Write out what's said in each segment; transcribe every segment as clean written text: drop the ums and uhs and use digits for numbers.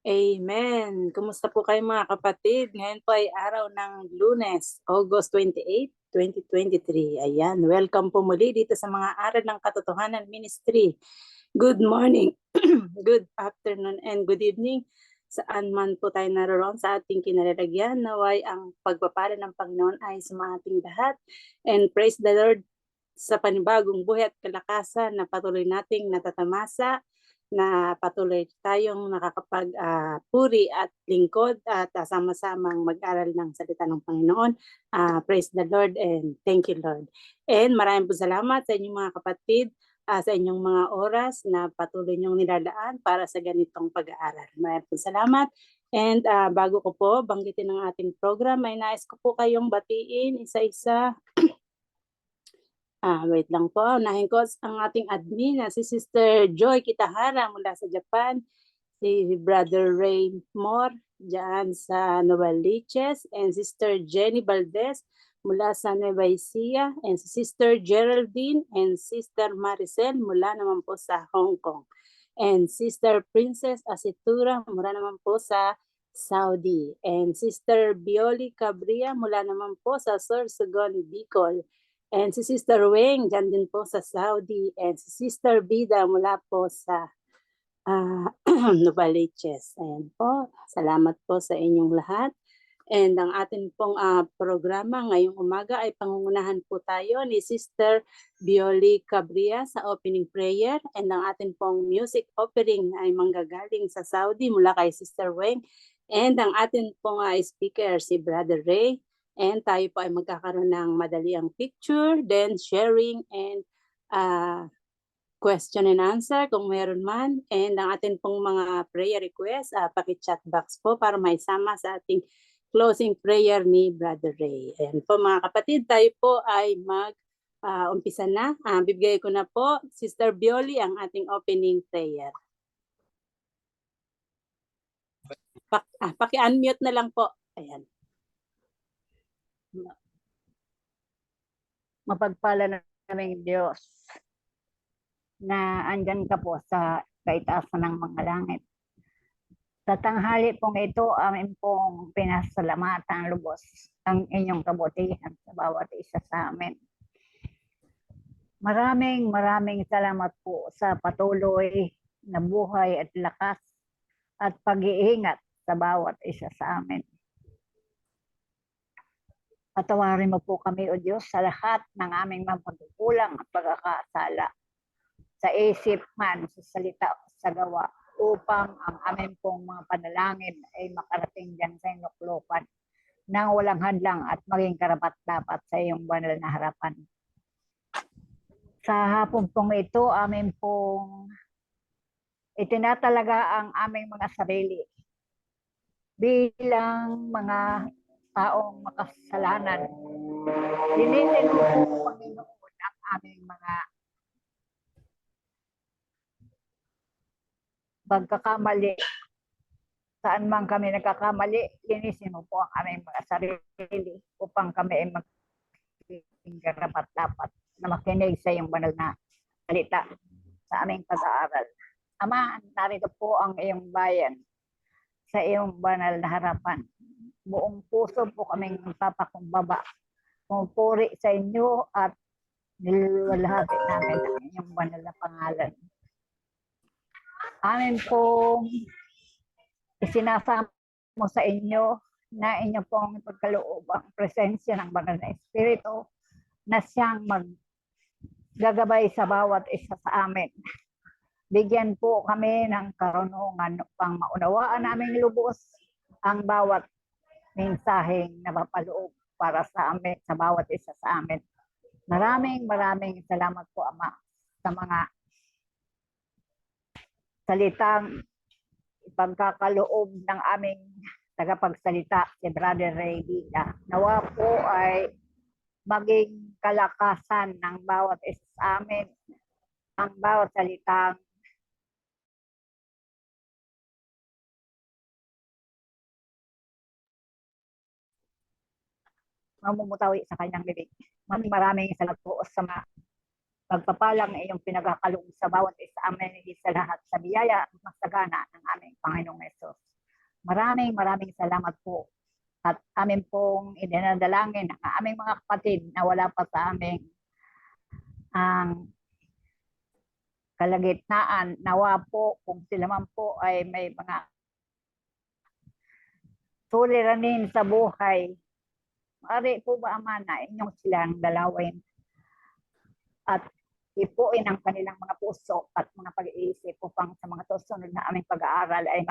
Amen. Kumusta po kayo mga kapatid? Ngayon po ay araw ng Lunes, August 28, 2023. Ayan, welcome po muli dito sa mga aral ng Katotohanan Ministry. Good morning, good afternoon, and good evening. Saan man po tayo naroon sa ating kinalalagyan, naway ang pagpapala ng Panginoon ay sa ating lahat. And praise the Lord sa panibagong buhay at kalakasan na patuloy nating natatamasa, na patuloy tayong nakakapag-puri at lingkod at sama-samang mag-aral ng salita ng Panginoon. Praise the Lord and thank you, Lord. And maraming po salamat sa inyong mga kapatid, sa inyong mga oras na patuloy niyong nilalaan para sa ganitong pag-aaral. Maraming po salamat. And bago ko po banggitin ang ating program, ay nais ko po kayong batiin isa-isa. Wait lang po. Unahin ko ang ating admin na si Sister Joy Kitahara mula sa Japan, si Brother Ray Moore dyan sa Novaliches, and Sister Jenny Valdez mula sa Nueva Ecija, and si Sister Geraldine and Sister Maricel mula naman po sa Hong Kong, and Sister Princess Asitura mula naman po sa Saudi, and Sister Bioli Cabria mula naman po sa Sorsogon, Bicol, and si Sister Weng, dyan din po sa Saudi. And si Sister Bida mula po sa Novaliches. Ayan po. Salamat po sa inyong lahat. And ang ating pong programa ngayong umaga ay pangungunahan po tayo ni Sister Bioli Cabria sa opening prayer. And ang ating pong music offering ay manggagaling sa Saudi mula kay Sister Weng. And ang ating pong speaker si Brother Ray. And tayo po ay magkakaroon ng madaliang picture, then sharing and question and answer kung meron man. And ang atin pong mga prayer request, paki-chat box po para maisama sa ating closing prayer ni Brother Ray. And po mga kapatid, tayo po ay mag-umpisa na. Bibigay ko na po, Sister Bioli, ang ating opening prayer. Paki-unmute na lang po. Ayan. mapagpala naming Diyos na andyan ka po sa kaitaasan ng mga langit. Sa tanghali pong ito, amin pong pinasalamatan lubos ang inyong kabutihan sa bawat isa sa amin. Maraming salamat po sa patuloy na buhay at lakas at pag-iingat sa bawat isa sa amin. Patawarin mo po kami, O Diyos, sa lahat ng aming mga pagkukulang at pagkakasala sa isip man, sa salita, sa gawa, upang ang aming pong mga panalangin ay makarating dyan sa inuklopan nang walang hadlang at maging karapat-dapat sa iyong banal na harapan. Sa hapon pong ito, amin pong itinatalaga ang aming mga sarili bilang mga taong makasalanan. Linisin mo po, Panginoon, ang aming mga pagkakamali. Saan man kami nagkakamali, linisin mo po ang aming mga sarili upang kami ay maging karapat-dapat na makinig sa iyong banal na salita sa aming pag-aaral. Ama, narito po ang iyong bayan sa iyong banal na harapan. Buong puso po kaming magpapakumbaba. Pumupuri sa inyo at nilulwalhati namin ang inyong banal na pangalan. Amin pong isinasama mo sa inyo na inyo pong ipagkaloob ang presensya ng banal na Espiritu na siyang maggagabay sa bawat isa sa amin. Bigyan po kami ng karunungan upang maunawaan namin lubos ang bawat mensaheng napapaloob para sa amin, sa bawat isa sa amin. Maraming salamat po, Ama, sa mga salitang ipagkakaloob ng aming tagapagsalita, si Brother Ray Vida. Nawa po ay maging kalakasan ng bawat isa sa amin, ang bawat salitang mamumutawi sa kanyang bibig. Maraming salamat po sa pagpapalang na iyong pinagkakaloob sa bawat isa amin, higit sa lahat sa biyaya at masagana ng aming Panginoong Hesus. Maraming salamat po. At amin pong idinadalangin ang aming mga kapatid na wala pa sa aming ang kalagitnaan. Nawa po kung sila man po ay may mga suliranin sa buhay, maaari po ba, Ama, na inyong silang dalawin at ipuin ang kanilang mga puso at mga pag-iisip upang sa mga susunod na aming pag-aaral ay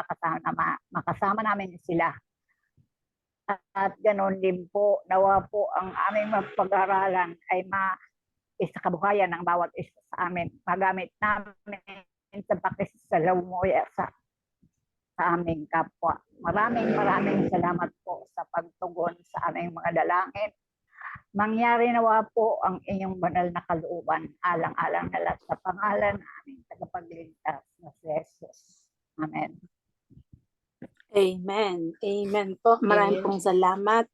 makasama namin sila. At ganoon din po, nawa po ang aming pag-aaralan ay isakabuhayan ng bawat isa sa amin. Magamit namin sa pakisalamuya sa aming kapwa. Maraming salamat po sa pagtugon sa aming mga dalangin. Mangyari nawa po ang inyong banal na kalooban, alang-alang na lahat sa pangalan ng aming tagapagligtas na si Jesus. Amen. Amen po. Maraming pong salamat,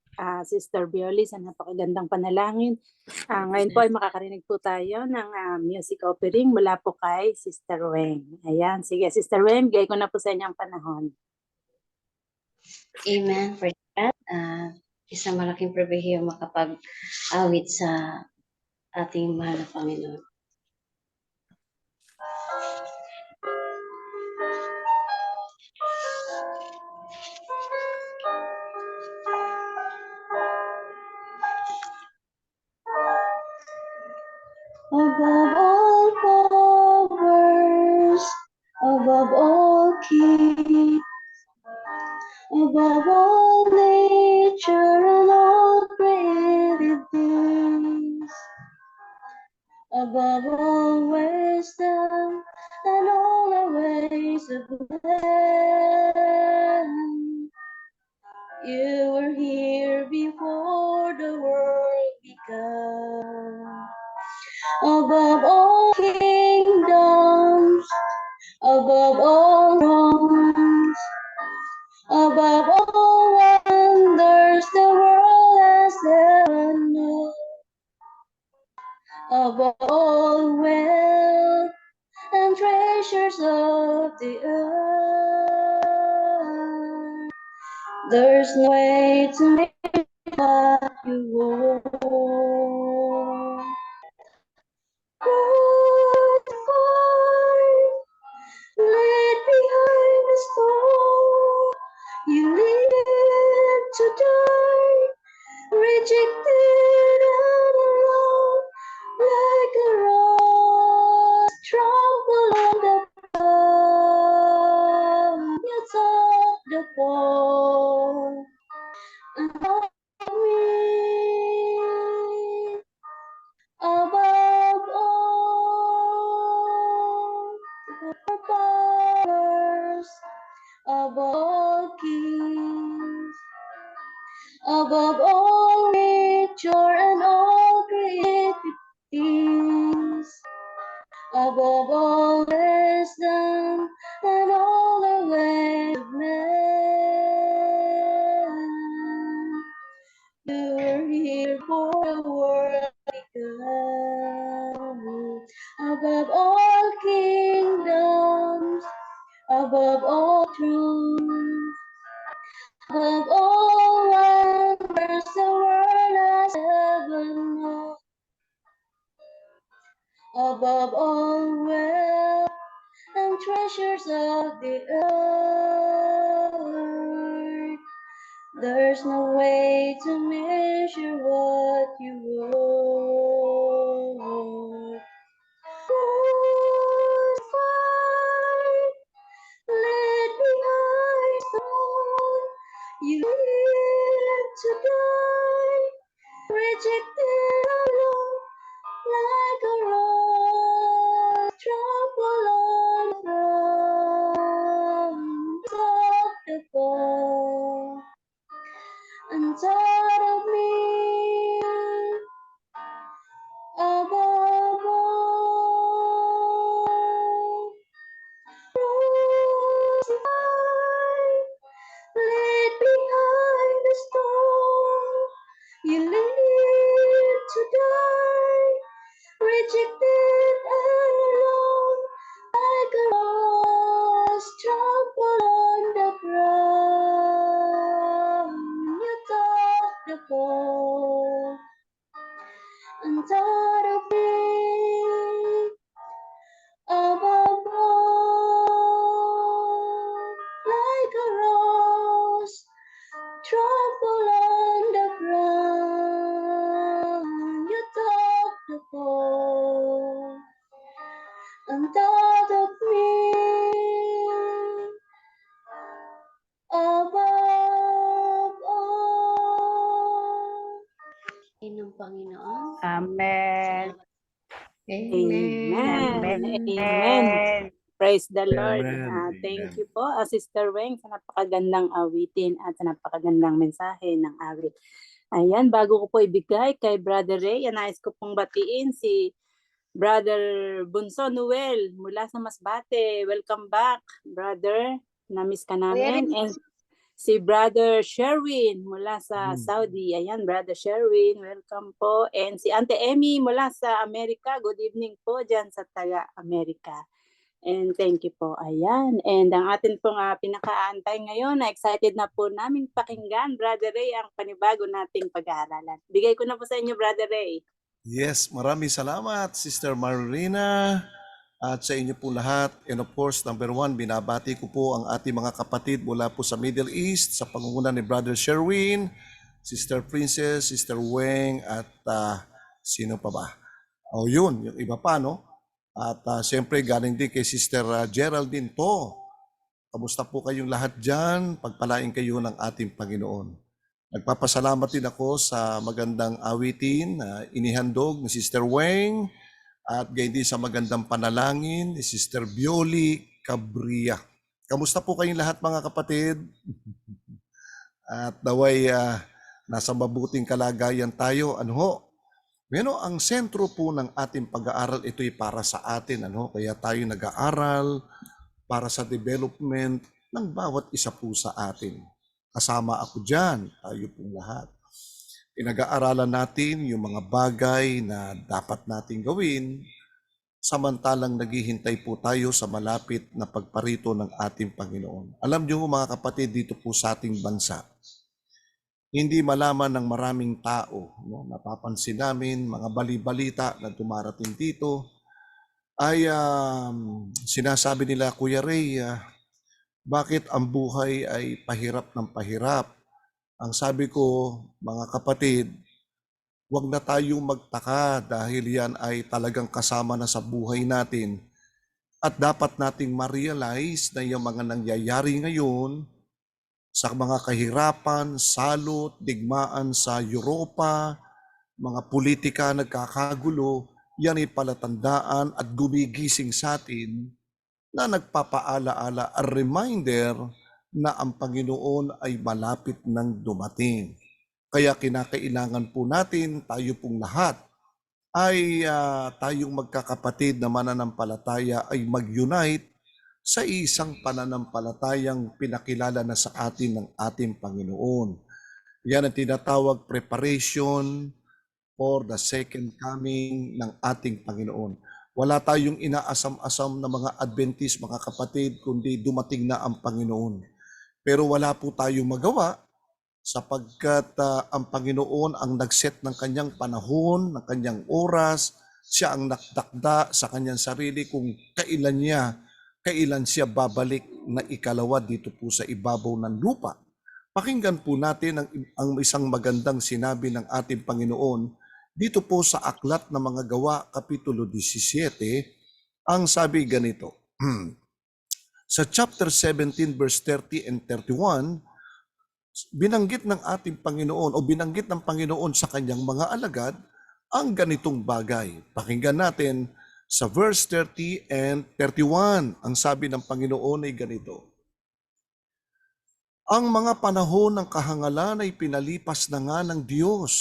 Sister Bioli, sa napakagandang panalangin. Ngayon po ay makakarinig po tayo ng music offering mula po kay Sister Weng. Ayan, sige Sister Weng, bigay ko na po sa inyong panahon. Amen for that. Isang malaking pribilehiyo makapag-awit sa ating mahal na Panginoon. Above all powers, above all kings, above all nature and all created things, above all wisdom and all the ways of man, you were here before the world began. Above all kingdoms, above all thrones, above all wonders the world has ever There's no way to make what you want. What fight, lead behind the storm. You live to die, rejected and alone, like a rose trampled on the ground. You talk the fall, and me above all the powers, above all kings, above all nature and all created things, above all wisdom and all the ways of man. You were here for the world begun, above all kingdoms, above all truths, above all wonders the world has ever known, above all wealth and treasures of the earth. There's no way to measure what you want. Crucified, led behind stone, you live to die, rejected alone, like a rose trampled on the ground. Of the fall, and thought of me above all. Crucified, laid behind the stone, you live to die, rejected and alone, like a rose trampled on the ground. You took the fall and thought of me above all, like a rose trampled on the ground. You took the fall and thought of me above all. Inyong Panginoon. Amen. Amen. Amen. Amen. Praise the Lord. Amen. Thank Amen. you po, Sister Weng, sa napakagandang awitin at sa napakagandang mensahe ng awit. Ayan, bago ko po ibigay kay Brother Ray, nais ko pong batiin si Brother Bunso Noel mula sa Masbate. Welcome back, brother. Na-miss ka namin. And si Brother Sherwin mula sa Saudi. Ayan, Brother Sherwin, welcome po. And si Ante Emmy mula sa Amerika. Good evening po dyan sa taga-Amerika. And thank you po. Ayan. And ang atin pong pinakaantay ngayon, excited na po namin pakinggan, Brother Ray, ang panibago nating pag-aaralan. Bigay ko na po sa inyo, Brother Ray. Yes, maraming salamat, Sister Marlena, at sa inyo po lahat. And of course, number one, binabati ko po ang ating mga kapatid mula po sa Middle East, sa pangunguna ni Brother Sherwin, Sister Princess, Sister Weng, at sino pa ba? O yun, yung iba pa, no? At siyempre, galing din kay Sister Geraldine to. Kamusta po kayong lahat dyan? Pagpalain kayo ng ating Panginoon. Nagpapasalamat din ako sa magandang awitin na inihandog ni Sister Weng at gayon din sa magandang panalangin ni Sister Bioli Cabria. Kamusta po kayong lahat mga kapatid? At naway nasa mabuting kalagayan tayo. Ano ho? Bueno, ang sentro po ng ating pag-aaral, ito'y para sa atin. Ano? Kaya tayo nag-aaral para sa development ng bawat isa po sa atin. Kasama ako dyan, tayo pong lahat. Pinag-aaralan natin yung mga bagay na dapat nating gawin samantalang naghihintay po tayo sa malapit na pagparito ng ating Panginoon. Alam niyo mga kapatid, dito po sa ating bansa, hindi malaman ng maraming tao. No? Napapansin namin, mga bali-balita na dumarating dito, ay sinasabi nila, Kuya Ray, bakit ang buhay ay pahirap ng pahirap? Ang sabi ko, mga kapatid, huwag na tayong magtaka dahil yan ay talagang kasama na sa buhay natin. At dapat nating ma-realize na yung mga nangyayari ngayon sa mga kahirapan, salot, digmaan sa Europa, mga politika nagkakagulo, yan ay palatandaan at gumigising sa atin na nagpapaala-ala, a reminder na ang Panginoon ay malapit nang dumating. Kaya kinakailangan po natin, tayo pong lahat, ay tayong magkakapatid na mananampalataya ay mag-unite sa isang pananampalatayang pinakilala na sa atin ng ating Panginoon. Yan ang tinatawag preparation for the second coming ng ating Panginoon. Wala tayong inaasam-asam na mga Adventist, mga kapatid, kundi dumating na ang Panginoon. Pero wala po tayong magawa sapagkat ang Panginoon ang nagset ng kanyang panahon, ng kanyang oras, siya ang naktakda sa kanyang sarili kung kailan siya babalik na ikalawa dito po sa ibabaw ng lupa. Pakinggan po natin ang isang magandang sinabi ng ating Panginoon dito po sa Aklat ng Mga Gawa, Kapitulo 17, ang sabi ganito. Sa chapter 17, verse 30 and 31, binanggit ng ating Panginoon o binanggit ng Panginoon sa kanyang mga alagad ang ganitong bagay. Pakinggan natin sa verse 30 and 31. Ang sabi ng Panginoon ay ganito. Ang mga panahon ng kahangalan ay pinalipas na nga ng Diyos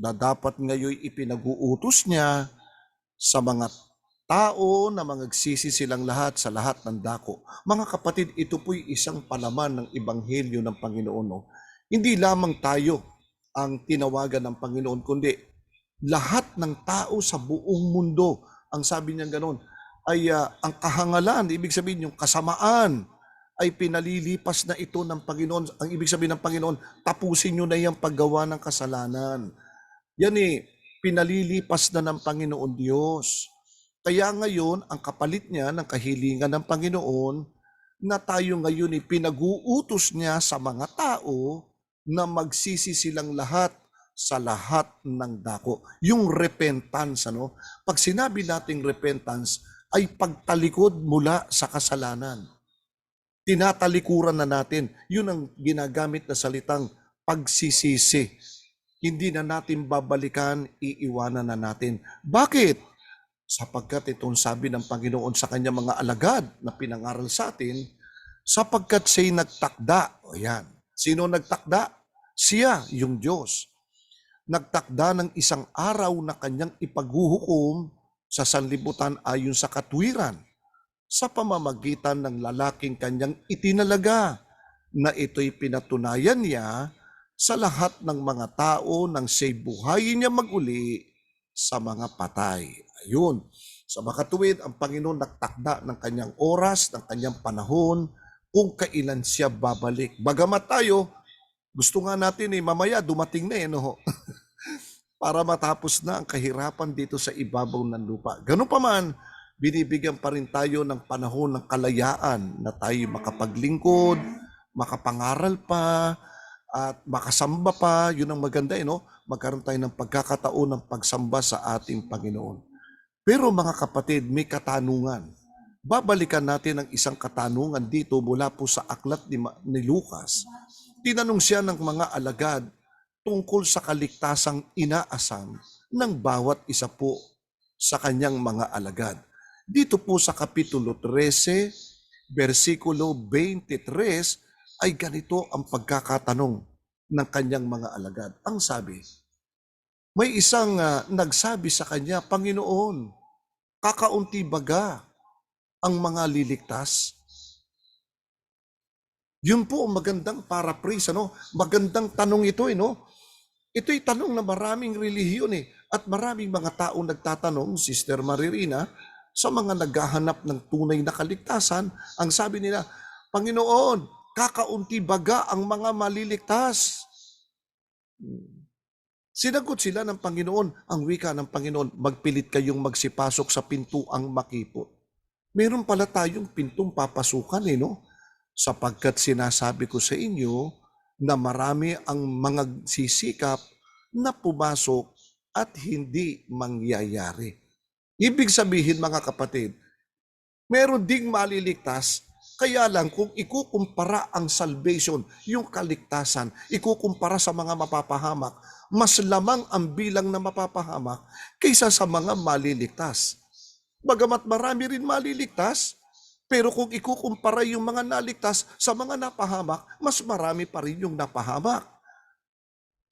na dapat ngayon ipinag-uutos niya sa mga tao na mangagsisi silang lahat sa lahat ng dako. Mga kapatid, ito po'y isang palaman ng Ebanghelyo ng Panginoon. No? Hindi lamang tayo ang tinawagan ng Panginoon, kundi lahat ng tao sa buong mundo. Ang sabi niya ganoon ay ang kahangalan, ibig sabihin yung kasamaan, ay pinalilipas na ito ng Panginoon. Ang ibig sabihin ng Panginoon, tapusin nyo na yung paggawa ng kasalanan. Yan pinalilipas na ng Panginoon Diyos. Kaya ngayon, ang kapalit niya ng kahilingan ng Panginoon na tayo ngayon pinag-uutos niya sa mga tao na magsisi silang lahat sa lahat ng dako. Yung repentance, ano? Pag sinabi nating repentance, ay pagtalikod mula sa kasalanan. Tinatalikuran na natin. Yun ang ginagamit na salitang pagsisisi. Hindi na natin babalikan, iiwanan na natin. Bakit? Sapagkat itong sabi ng Panginoon sa kanyang mga alagad na pinangaral sa atin, sapagkat siya'y nagtakda. O yan. Sino nagtakda? Siya, yung Diyos. Nagtakda ng isang araw na kanyang ipaghuhukom sa sanlibutan ayon sa katwiran sa pamamagitan ng lalaking kanyang itinalaga na ito'y pinatunayan niya sa lahat ng mga tao nang siya'y buhayin niya maguli sa mga patay. Ayun. Sa makatuwid, ang Panginoon nagtakda ng kanyang oras, ng kanyang panahon, kung kailan siya babalik. Bagamat tayo, gusto nga natin mamaya dumating na no? Para matapos na ang kahirapan dito sa ibabaw ng lupa. Ganun pa man, binibigyan pa rin tayo ng panahon ng kalayaan na tayo makapaglingkod, makapangaral pa, at makasamba pa. Yun ang maganda, no? Magkaroon tayo ng pagkakataon ng pagsamba sa ating Panginoon. Pero mga kapatid, may katanungan. Babalikan natin ang isang katanungan dito mula po sa aklat ni Lucas. Tinanong siya ng mga alagad tungkol sa kaligtasang inaasam ng bawat isa po sa kanyang mga alagad. Dito po sa Kapitulo 13, versikulo 23, ay ganito ang pagkakatanong ng kanyang mga alagad. Ang sabi, may isang nagsabi sa kanya, Panginoon, kakaunti baga ang mga liligtas? Yun po ang magandang paraphrase, ano? Magandang tanong ito, no? Ito'y tanong na maraming relihiyon at maraming mga tao nagtatanong, Sister Maririna, sa mga naghahanap ng tunay na kaligtasan. Ang sabi nila, Panginoon, kakaunti baga ang mga maliligtas? Sinagot sila ng Panginoon, ang wika ng Panginoon, magpilit kayong magsipasok sa pintuang makipot. Meron pala tayong pintong papasukan no? Sapagkat sinasabi ko sa inyo na marami ang mga sisikap na pumasok at hindi mangyayari. Ibig sabihin mga kapatid, meron ding maliligtas, kaya lang kung ikukumpara ang salvation, yung kaligtasan, ikukumpara sa mga mapapahamak, mas lamang ang bilang na mapapahamak kaysa sa mga maliligtas. Bagamat marami rin maliligtas, pero kung ikukumpara yung mga naligtas sa mga napahamak, mas marami pa rin yung napahamak.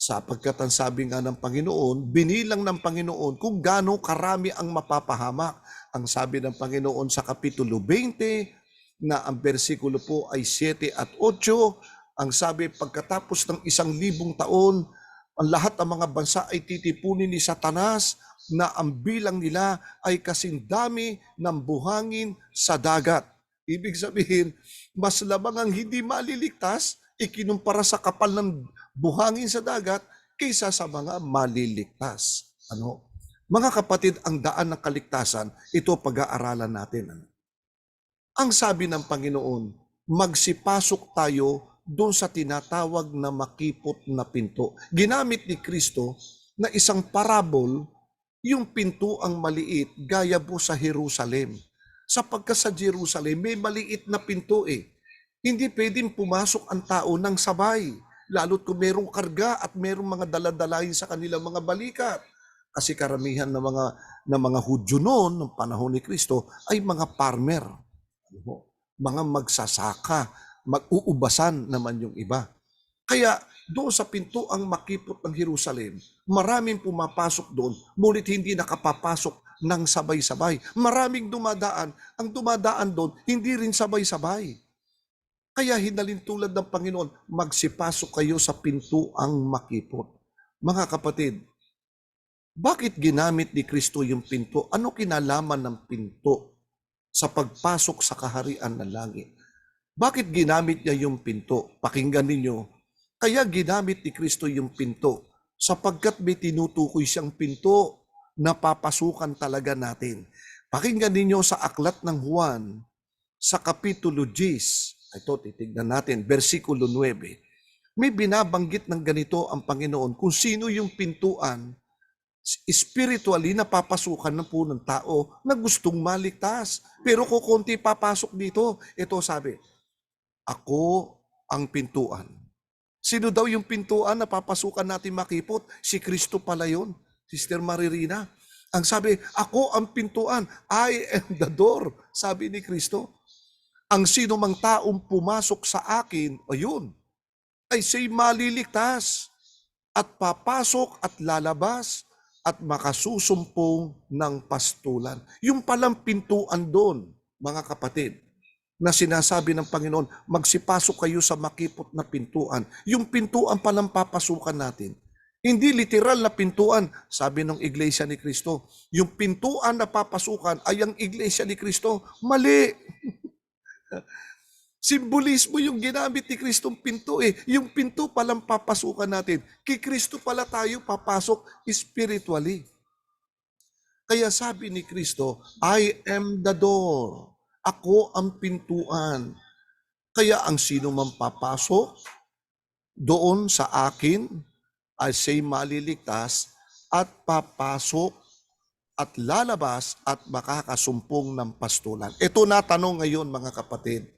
Sapagkat ang sabi nga ng Panginoon, binilang ng Panginoon kung gaano karami ang mapapahamak. Ang sabi ng Panginoon sa Kapitulo 20, na ang bersikulo po ay 7 at 8, ang sabi, pagkatapos ng 1,000 taon, ang lahat ng mga bansa ay titipunin ni Satanas na ang bilang nila ay kasing dami ng buhangin sa dagat. Ibig sabihin, mas lamang ang hindi maliligtas ikinumpara sa kapal ng buhangin sa dagat kaysa sa mga maliligtas. Mga kapatid, ang daan ng kaligtasan, ito pag-aaralan natin. Ang sabi ng Panginoon, magsipasok tayo doon sa tinatawag na makipot na pinto. Ginamit ni Kristo na isang parabol, yung pinto ang maliit gaya po sa Jerusalem. Sapagkat sa Jerusalem may maliit na pinto Hindi pwedeng pumasok ang tao ng sabay, lalo't kung merong karga at merong mga daladalahin sa kanilang mga balikat. Kasi karamihan ng mga Hudyo noon, ng panahon ni Kristo, ay mga farmer, mga magsasaka, mag-uubasan naman yung iba. Kaya doon sa pinto ang makipot ng Jerusalem, maraming pumapasok doon, ngunit hindi nakapapasok ng sabay-sabay. Maraming dumadaan, ang dumadaan doon, hindi rin sabay-sabay. Kaya hinalin tulad ng Panginoon, magsipasok kayo sa pinto ang makipot. Mga kapatid, bakit ginamit ni Kristo yung pinto? Ano kinalaman ng pinto sa pagpasok sa kaharian ng langit? Bakit ginamit niya yung pinto? Pakinggan ninyo. Kaya ginamit ni Kristo yung pinto sapagkat may tinutukoy siyang pinto na papasukan talaga natin. Pakinggan ninyo sa aklat ng Juan sa Kapitulo 10. Ito, titignan natin, versikulo 9. May binabanggit ng ganito ang Panginoon kung sino yung pintuan spiritually na papasukan ng po ng tao na gustong maligtas. Pero kung konti papasok dito, ito sabi, ako ang pintuan. Sino daw yung pintuan na papasukan natin makipot? Si Kristo pala yun, Sister Maririna. Ang sabi, ako ang pintuan, I am the door, sabi ni Kristo. Ang sino mang taong pumasok sa akin, ayun, ay siya'y maliligtas at papasok at lalabas at makasusumpong ng pastulan. Yung palang pintuan doon, mga kapatid, na sinasabi ng Panginoon, magsipasok kayo sa makipot na pintuan. Yung pintuan palang papasukan natin. Hindi literal na pintuan, sabi ng Iglesia ni Kristo. Yung pintuan na papasukan ay ang Iglesia ni Kristo. Mali! Simbolismo yung ginamit ni Kristong pinto Yung pinto palang papasukan natin. Kay Kristo pala tayo papasok spiritually. Kaya sabi ni Kristo, I am the door. Ako ang pintuan. Kaya ang sino man papasok doon sa akin ay siya'y maliligtas at papasok at lalabas at makakasumpong ng pastulan. Ito na tanong ngayon mga kapatid.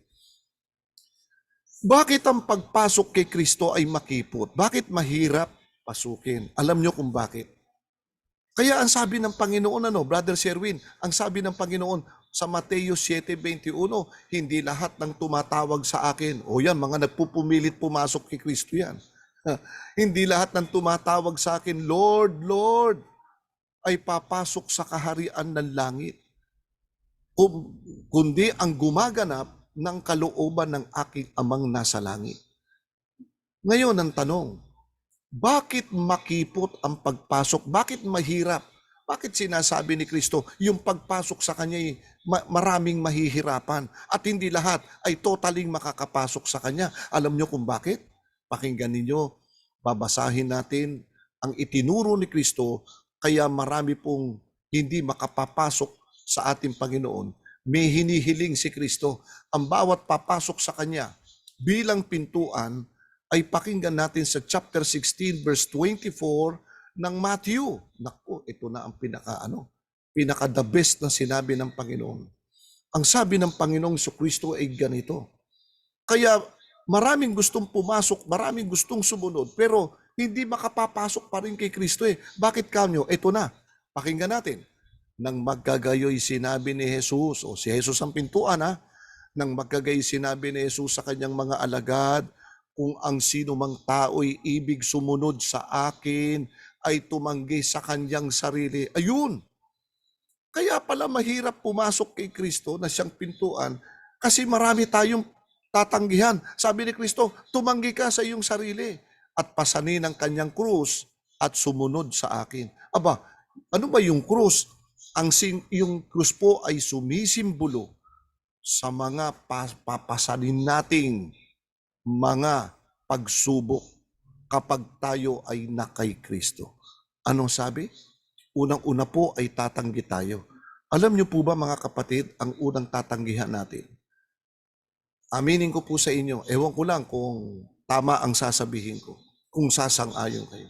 Bakit ang pagpasok kay Kristo ay makipot? Bakit mahirap pasukin? Alam nyo kung bakit? Kaya ang sabi ng Panginoon, Brother Sherwin, ang sabi ng Panginoon sa Mateo 7:21, hindi lahat ng tumatawag sa akin. O yan, mga nagpupumilit pumasok kay Kristo yan. Hindi lahat ng tumatawag sa akin, Lord, Lord, ay papasok sa kaharian ng langit. Kundi ang gumaganap ng kalooban ng aking amang nasa langit. Ngayon ang tanong, bakit makipot ang pagpasok? Bakit mahirap? Bakit sinasabi ni Kristo, yung pagpasok sa Kanya maraming mahihirapan at hindi lahat ay totaling makakapasok sa Kanya? Alam nyo kung bakit? Pakinggan ninyo. babasahin natin ang itinuro ni Kristo, kaya marami pong hindi makapapasok sa ating Panginoon. May hinihiling si Kristo. Ang bawat papasok sa Kanya bilang pintuan ay pakinggan natin sa chapter 16 verse 24 ng Matthew. Naku, ito na ang pinaka the best na sinabi ng Panginoon. Ang sabi ng Panginoong Kristo ay ganito. Kaya maraming gustong pumasok, maraming gustong sumunod, pero hindi makapapasok pa rin kay Kristo eh. Bakit kanyo? Ito na, pakinggan natin. Nang magkagayoy sinabi ni Jesus, o si Jesus ang pintuan ha, nang magkagayoy sinabi ni Jesus sa kanyang mga alagad, kung ang sino mang tao'y ibig sumunod sa akin, ay tumanggi sa kanyang sarili. Ayun! Kaya pala mahirap pumasok kay Kristo na siyang pintuan kasi marami tayong tatanggihan. Sabi ni Kristo, tumanggi ka sa iyong sarili at pasanin ang kanyang krus at sumunod sa akin. Aba, ano ba yung krus? Yung krus po ay sumisimbolo sa mga papasanin nating mga pagsubok kapag tayo ay na kay Kristo. Anong sabi? Unang-una po ay tatanggi tayo. Alam niyo po ba mga kapatid, ang unang tatanggihan natin? Aminin ko po sa inyo, ewan ko lang kung tama ang sasabihin ko, kung sasang-ayon kayo.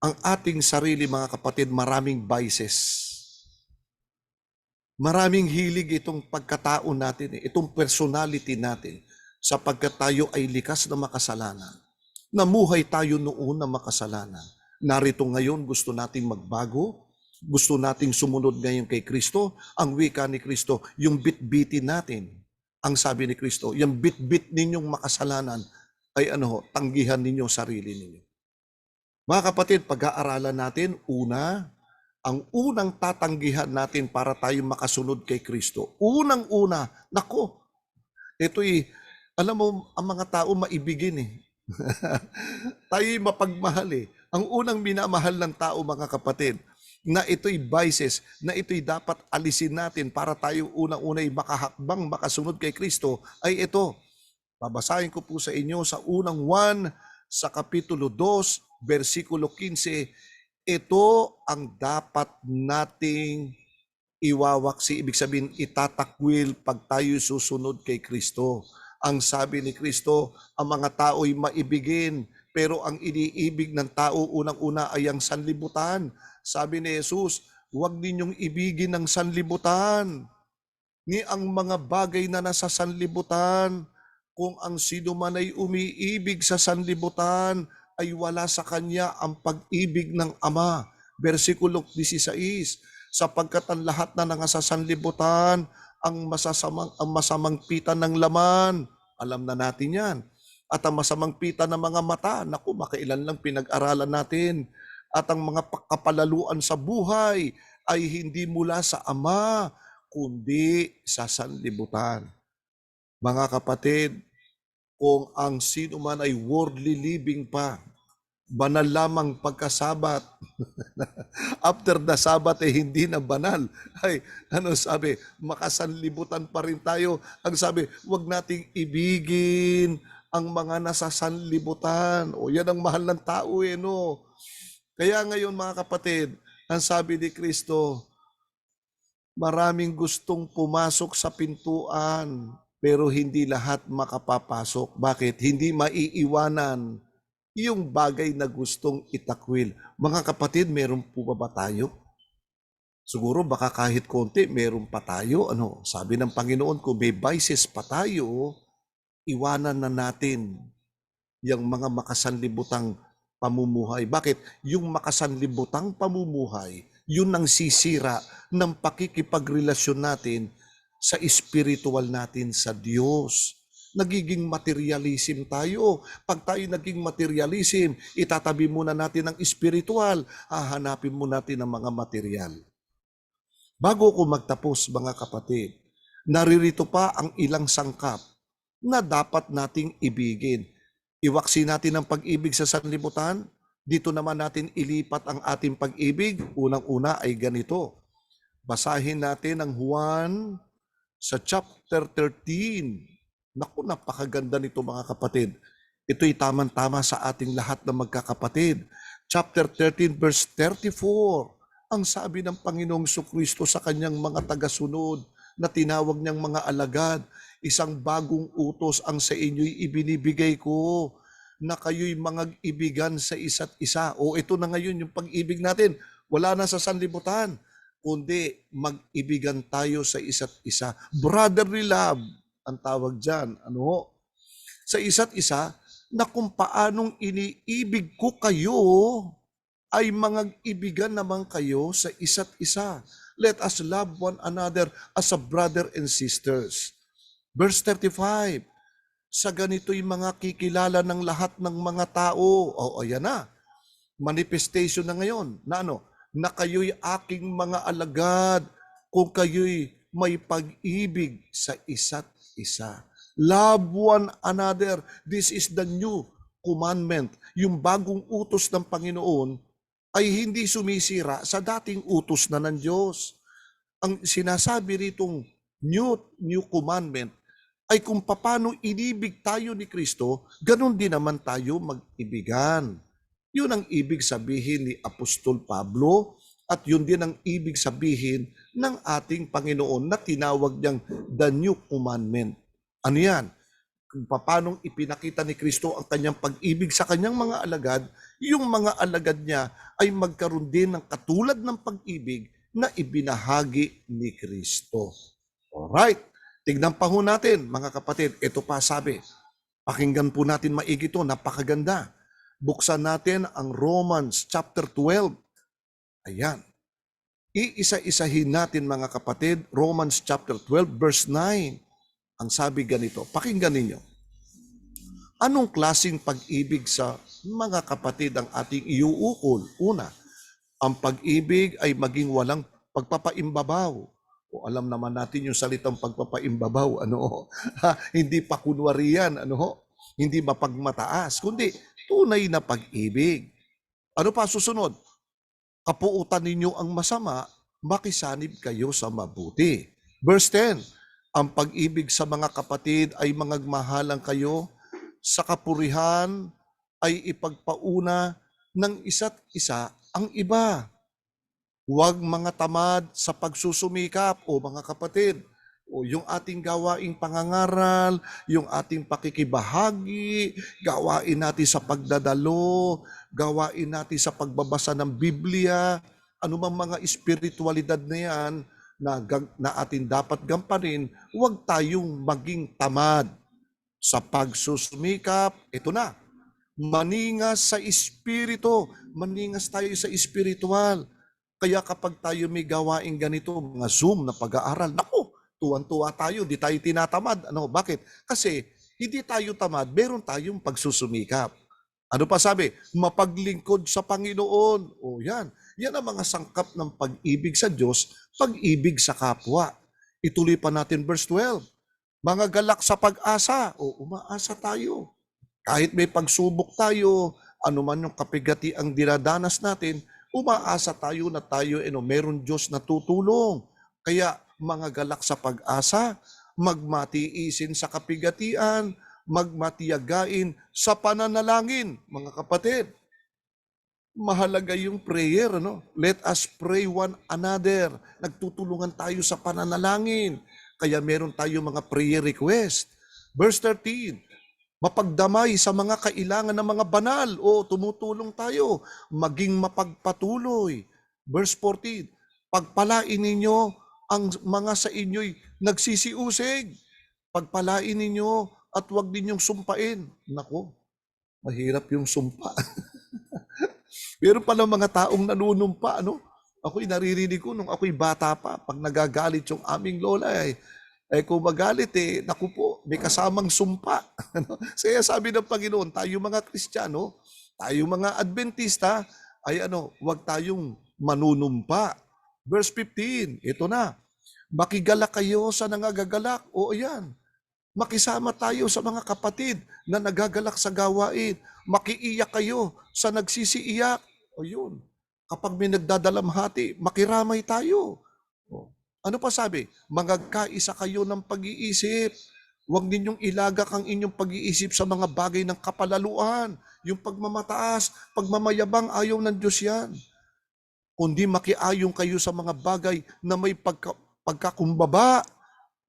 Ang ating sarili mga kapatid, maraming biases. Maraming hilig itong pagkatao natin, itong personality natin, sapagkat tayo ay likas na makasalanan. Namuhay tayo noon na makasalanan. Narito ngayon, gusto nating magbago, gusto nating sumunod ngayon kay Kristo. Ang wika ni Kristo, yung bit-bitin natin. Ang sabi ni Kristo, yung bit-bit ninyong makasalanan ay tanggihan ninyo sarili ninyo. Mga kapatid, pag-aaralan natin, ang unang tatanggihan natin para tayo makasunod kay Kristo. Unang-una, nako, ito'y, alam mo, ang mga tao maibigin eh. Tayo'y mapagmahal eh. Ang unang minamahal ng tao, mga kapatid, na ito'y vices, na ito'y dapat alisin natin para tayo unang-unay makahakbang, makasunod kay Kristo, ay ito. Babasahin ko po sa inyo sa unang 1, sa kapitulo 2, versikulo 15, ito ang dapat nating iwawaksi, ibig sabihin itatakwil pag tayo susunod kay Kristo. Ang sabi ni Kristo, ang mga tao'y maibigin, pero ang iniibig ng tao unang-una ay ang sanlibutan. Sabi ni Jesus, huwag ninyong ibigin ang sanlibutan, ni ang mga bagay na nasa sanlibutan. Kung ang sino man ay umiibig sa sanlibutan, ay wala sa kanya ang pag-ibig ng Ama. Versikulo 16, sapagkat ang lahat na nasa sanlibutan, ang masamang pita ng laman, alam na natin yan. At ang masamang pita ng mga mata, naku, makailan lang pinag-aralan natin. At ang mga kapalaluan sa buhay ay hindi mula sa Ama, kundi sa sanlibutan. Mga kapatid, kung ang sino man ay worldly living pa, banal lamang pagkasabat, after the Sabbath hindi na banal. Ay, sabi? Makasanlibutan pa rin tayo. Ang sabi, huwag nating ibigin ang mga nasa sanlibutan. O yan ang mahal ng tao no? Kaya ngayon mga kapatid, ang sabi ni Kristo, maraming gustong pumasok sa pintuan, pero hindi lahat makapapasok. Bakit? Hindi maiiwanan yung bagay na gustong itakwil. Mga kapatid, meron po ba tayo? Siguro baka kahit konti, meron pa tayo. Sabi ng Panginoon, kung may vices pa tayo, iwanan na natin yung mga makasanlibutang pamumuhay. Bakit? Yung makasanlibutang pamumuhay, yun ang sisira ng pakikipagrelasyon natin sa spiritual natin sa Diyos. Nagiging materialism tayo. Pag tayo naging materialism, itatabi muna natin ang spiritual, hahanapin muna natin ang mga material. Bago ko magtapos, mga kapatid, naririto pa ang ilang sangkap na dapat nating ibigin. Iwaksi natin ang pag-ibig sa sanlibutan. Dito naman natin ilipat ang ating pag-ibig. Unang-una ay ganito. Basahin natin ang Juan sa chapter 13. Naku, napakaganda nito mga kapatid. Ito'y tamang-tama sa ating lahat na magkakapatid. Chapter 13 verse 34. Ang sabi ng Panginoong Jesucristo sa kanyang mga tagasunod na tinawag niyang mga alagad, isang bagong utos ang sa inyo'y ibinibigay ko, na kayo'y mag-ibigan sa isa't isa. O ito na ngayon yung pag-ibig natin. Wala na sa sanlibutan, kundi mag-ibigan tayo sa isa't isa. Brotherly love ang tawag dyan. Ano? Sa isa't isa, na kung paanong iniibig ko kayo, ay mag-ibigan naman kayo sa isa't isa. Let us love one another as a brother and sisters. Verse 35, sa ganito'y mga kikilala ng lahat ng mga tao. O, ayan na. Manifestation na ngayon. Na ano? Na kayo'y aking mga alagad kung kayo'y may pag-ibig sa isa't isa. Love one another. This is the new commandment. Yung bagong utos ng Panginoon ay hindi sumisira sa dating utos na ng Diyos. Ang sinasabi ritong new commandment ay kung paano inibig tayo ni Kristo, ganun din naman tayo mag-ibigan. Yun ang ibig sabihin ni Apostol Pablo at yun din ang ibig sabihin ng ating Panginoon na tinawag niyang the new commandment. Ano yan? Kung paano ipinakita ni Kristo ang kanyang pag-ibig sa kanyang mga alagad, yung mga alagad niya ay magkaroon din ng katulad ng pag-ibig na ibinahagi ni Kristo. Alright, tignan pa ho natin mga kapatid. Ito pa sabi, pakinggan po natin maigi ito, napakaganda. Buksan natin ang Romans chapter 12. Ayan. Iisa-isahin natin mga kapatid, Romans chapter 12 verse 9. Ang sabi ganito, pakinggan ninyo. Anong klaseng pag-ibig sa mga kapatid ang ating iuukol? Una, ang pag-ibig ay maging walang pagpapaimbabaw. O alam naman natin yung salitang pagpapaimbabaw, ano? Hindi pa kunwari yan, ano? Hindi mapagmataas, kundi tunay na pag-ibig. Ano pa susunod? Kapuutan ninyo ang masama, makisanib kayo sa mabuti. Verse 10, ang pag-ibig sa mga kapatid ay mangagmahalan kayo, sa kapurihan ay ipagpauna ng isa't isa ang iba. Huwag mga tamad sa pagsusumikap, o mga kapatid, o yung ating gawaing pangangaral, yung ating pakikibahagi, gawain natin sa pagdadalo, gawain natin sa pagbabasa ng Biblia, anumang mga espiritualidad na yan, na atin dapat gampanin, huwag tayong maging tamad sa pagsusumikap. Ito na, maningas sa espiritu, maningas tayo sa espiritual. Kaya kapag tayo may gawain ganito, mga Zoom na pag-aaral, naku, tuwan-tuwa tayo, di tayo tinatamad. Ano, bakit? Kasi hindi tayo tamad, meron tayong pagsusumikap. Ano pa sabi? Mapaglingkod sa Panginoon. O yan. Yan ang mga sangkap ng pag-ibig sa Diyos, pag-ibig sa kapwa. Ituloy pa natin verse 12. Mga galak sa pag-asa. O umaasa tayo. Kahit may pagsubok tayo, anuman yung kapigati ang dinadanas natin, umaasa tayo na tayo, meron Diyos na tutulong. Kaya mga galak sa pag-asa, magmatiisin sa kapigatian, magmatiyagain sa pananalangin, mga kapatid. Mahalaga yung prayer, ano? Let us pray one another. Nagtutulungan tayo sa pananalangin. Kaya meron tayo mga prayer request. Verse 13, mapagdamay sa mga kailangan ng mga banal. O, tumutulong tayo. Maging mapagpatuloy. Verse 14, pagpalain ninyo ang mga sa inyo'y nagsisiusig. Pagpalain ninyo at huwag ninyong sumpain. Nako, mahirap yung sumpa. Meron pala mga taong nanunumpa, ano? Ako'y naririnig ko nung ako'y bata pa, pag nagagalit yung aming lola, kung magalit, naku po, may kasamang sumpa. Kaya sabi ng Panginoon, tayo mga Kristiyano, tayo mga Adventista, ay huwag tayong manunumpa. Verse 15, ito na, makigalak kayo sa nangagagalak. O ayan, makisama tayo sa mga kapatid na nagagalak sa gawain. Makiiyak kayo sa nagsisiiyak. O yun, kapag may nagdadalamhati, makiramay tayo. O, ano pa sabi? Magkaisa kayo ng pag-iisip. Huwag ninyong ilagak ang inyong pag-iisip sa mga bagay ng kapalaluan. Yung pagmamataas, pagmamayabang, ayaw ng Diyos yan. Kundi makiayong kayo sa mga bagay na may pagkakumbaba.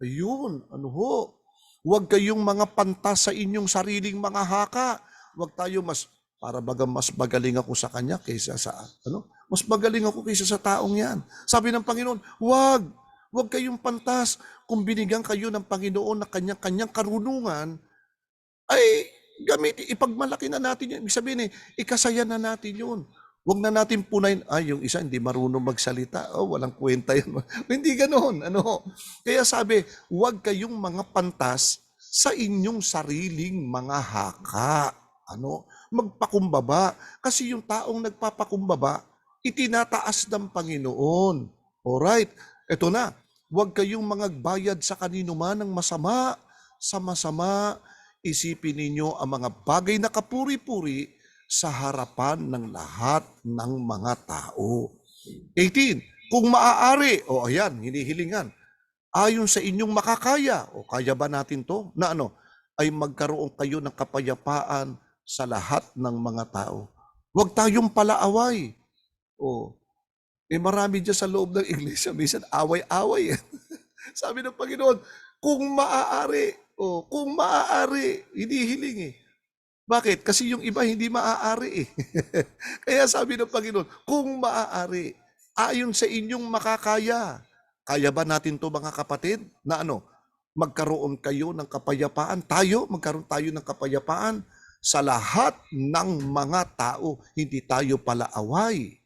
Ayun, ano ho? Huwag kayong mga pantas sa inyong sariling mga haka. Huwag tayo para baga mas magaling ako sa kanya kaysa sa, mas magaling ako kaysa sa taong yan. Sabi ng Panginoon, huwag kayong pantas. Kung binigyan kayo ng Panginoon na kanyang karunungan, ay ipagmalaki na natin yun. Ibig sabihin ikasaya na natin yun. Huwag na natin punayin, yung isa hindi marunong magsalita. Walang kwenta yan. Hindi ganoon. Kaya sabi, huwag kayong mga pantas sa inyong sariling mga haka. Magpakumbaba. Kasi yung taong nagpapakumbaba, itinataas ng Panginoon. Alright, eto na. Huwag kayong magbayad sa kanino man ng masama. Sa masama, isipin ninyo ang mga bagay na kapuri-puri sa harapan ng lahat ng mga tao. 18. Kung maaari, ayan, hinihilingan, ayon sa inyong makakaya, kaya ba natin to? Na ay magkaroon kayo ng kapayapaan sa lahat ng mga tao. Huwag tayong palaaway. Marami dyan sa loob ng iglesia, minsan away-away. Sabi ng Panginoon, kung maaari, hinihiling Bakit? Kasi yung iba hindi maaari Kaya sabi ng Panginoon, kung maaari, ayon sa inyong makakaya. Kaya ba natin to mga kapatid? Na magkaroon kayo ng kapayapaan. Magkaroon tayo ng kapayapaan sa lahat ng mga tao. Hindi tayo palaaway.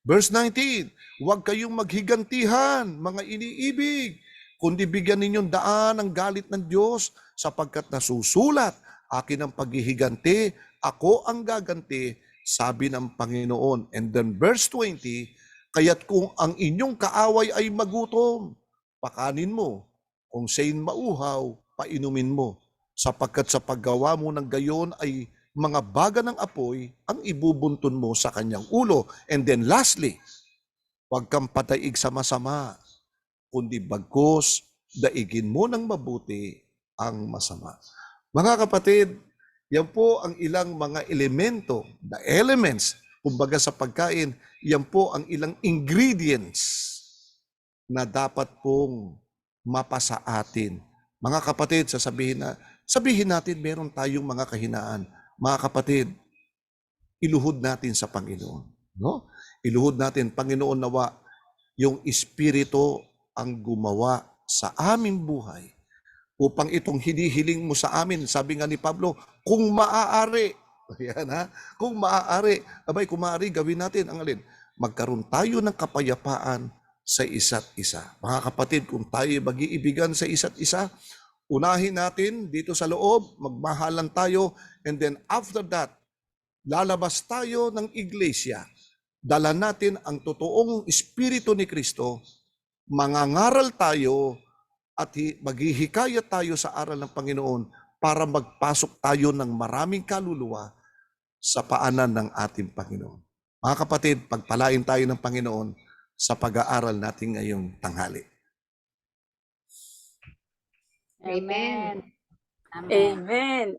Verse 19, huwag kayong maghigantihan, mga iniibig, kundi bigyan ninyong daan ang galit ng Diyos sapagkat nasusulat, akin ang paghihiganti, ako ang gaganti, sabi ng Panginoon. And then verse 20, kaya't kung ang inyong kaaway ay magutom, pakanin mo. Kung siya'y mauhaw, painumin mo. Sapagkat sa paggawa mo ng gayon ay mga baga ng apoy ang ibubuntun mo sa kanyang ulo. And then lastly, huwag kang pataig sa masama, kundi bagkus, daigin mo ng mabuti ang masama. Mga kapatid, yan po ang ilang mga elemento, the elements, kumbaga sa pagkain, yan po ang ilang ingredients na dapat pong mapasa atin. Mga kapatid, sabihin natin meron tayong mga kahinaan. Mga kapatid, iluhod natin sa Panginoon. Iluhod natin, Panginoon, nawa yung Espiritu ang gumawa sa aming buhay upang itong hinihiling mo sa amin. Sabi nga ni Pablo, kung maaari, kung maaari, kung maaari, gawin natin ang alin? Magkaroon tayo ng kapayapaan sa isa't isa. Mga kapatid, kung tayo mag-iibigan sa isa't isa, unahin natin dito sa loob, magmahalan tayo, and then after that, lalabas tayo ng iglesia. Dala natin ang totoong Espiritu ni Kristo, mangangaral tayo, at maghihikayat tayo sa aral ng Panginoon para magpasok tayo ng maraming kaluluwa sa paanan ng ating Panginoon. Mga kapatid, pagpalain tayo ng Panginoon sa pag-aaral natin ngayong tanghali. Amen.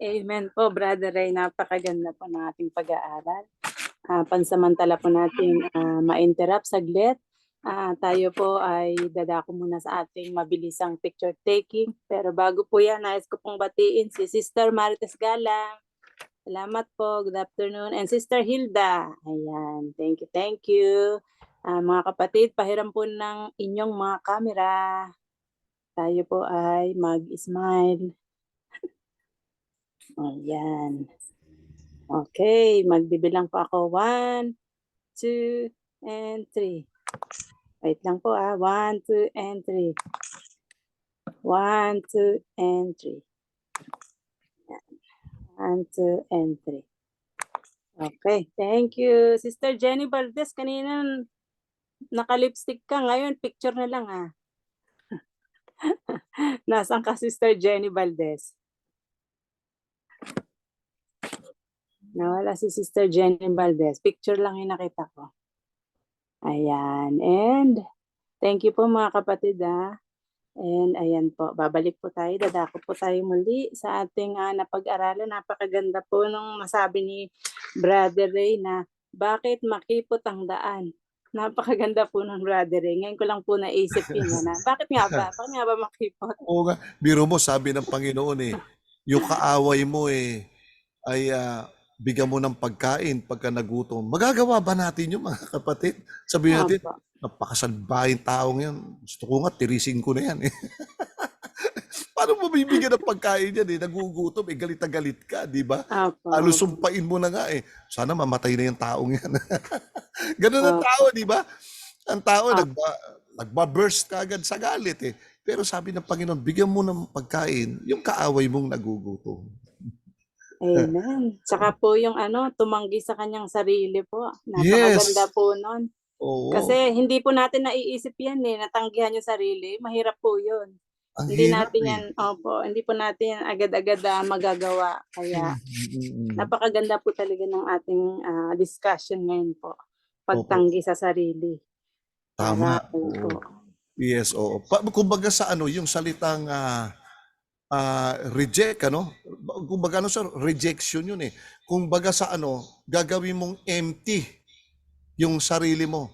Amen po, Brother Ray. Napakaganda po ng ating pag-aaral. Pansamantala po natin ma-interrupt saglit. Tayo po ay dadako muna sa ating mabilisang picture taking. Pero bago po yan, nais ko pong batiin si Sister Marites Galang. Salamat po. Good afternoon. And Sister Hilda. Ayan. Thank you. Mga kapatid, pahiram po ng inyong mga kamera. Tayo po ay mag-smile. Ayan. Okay. Magbibilang po ako. 1, 2, and 3. Wait lang po 1, 2, and 3. 1, 2, and 3. 1, 2, and 3. Okay, thank you. Sister Jenny Valdez, kanina naka-lipstick ka. Ngayon, picture na lang Nasaan ka, Sister Jenny Valdez? Nawala si Sister Jenny Valdez. Picture lang yung nakita ko. Ayan. And thank you po mga kapatid And ayan po, babalik po tayo, dadako po tayo muli sa ating napag-aralan. Napakaganda po nung nasabi ni Brother Ray na bakit makipot ang daan. Napakaganda po ng Brother Ray. Ngayon ko lang po naisip yun na bakit nga ba? Bakit nga ba makipot? Oo nga, biro mo, sabi ng Panginoon yung kaaway mo ay bigyan mo ng pagkain pagka nagutom. Magagawa ba natin yung mga kapatid? Sabihin natin, Opo. napakasalbahin taong yan. Gusto ko nga, tirisin ko na yan. Paano mo bibigyan ng pagkain yan? Nagugutom, galit na galit ka, di ba? Opo. Alusumpain mo na nga Sana mamatay na yung taong yan. Ganun ang Opo. tao, di ba? Ang tao, Opo. nagba-burst ka agad sa galit Pero sabi ng Panginoon, bigyan mo ng pagkain yung kaaway mong nagugutom. Amen. Saka po yung tumanggi sa kanyang sarili po. Yes. Napakaganda po nun. Oo. Kasi hindi po natin naiisip yan natanggihan yung sarili. Mahirap po yun. Ang Hindi hirap natin yan, hindi po natin yan agad-agad magagawa. Kaya napakaganda po talaga ng ating discussion ngayon po. Pagtanggi sa sarili. Tama. Para po. Yes, oo. Kumbaga sa yung salitang reject, kumbaga rejection yun Kumbaga sa gagawin mong empty yung sarili mo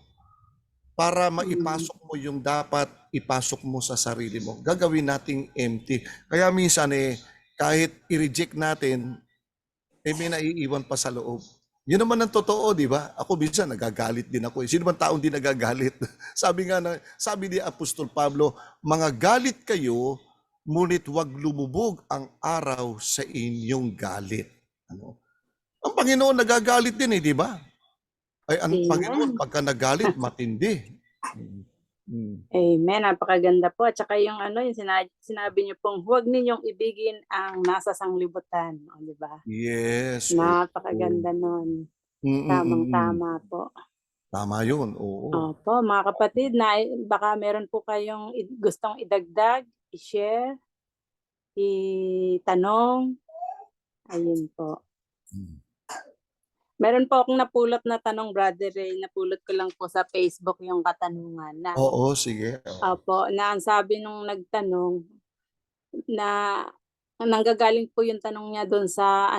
para maipasok mo yung dapat ipasok mo sa sarili mo. Gagawin nating empty. Kaya minsan kahit i-reject natin, may naiiwan pa sa loob. Yun naman ang totoo, di ba? Ako minsan nagagalit din ako. Sino man taong di nagagalit? Sabi ni Apostol Pablo, mga galit kayo, ngunit wag lumubog ang araw sa inyong galit. Ang Panginoon nagagalit din di ba? Ay, ang Panginoon pagka nagalit, matindi. Amen. Napakaganda po. At saka yung yung sinabi niyo pong huwag ninyong ibigin ang nasa sanglibutan. Di ba? Yes. Napakaganda nun. Tamang-tama po. Tama yun, oo. Opo, mga kapatid, baka meron po kayong gustong idagdag, i-share, itanong. Ayun po. Meron po akong napulot na tanong, Brother Ray. Napulot ko lang po sa Facebook yung katanungan na. Oo, sige. Opo, na ang sabi nung nagtanong na nanggagaling po yung tanong niya doon sa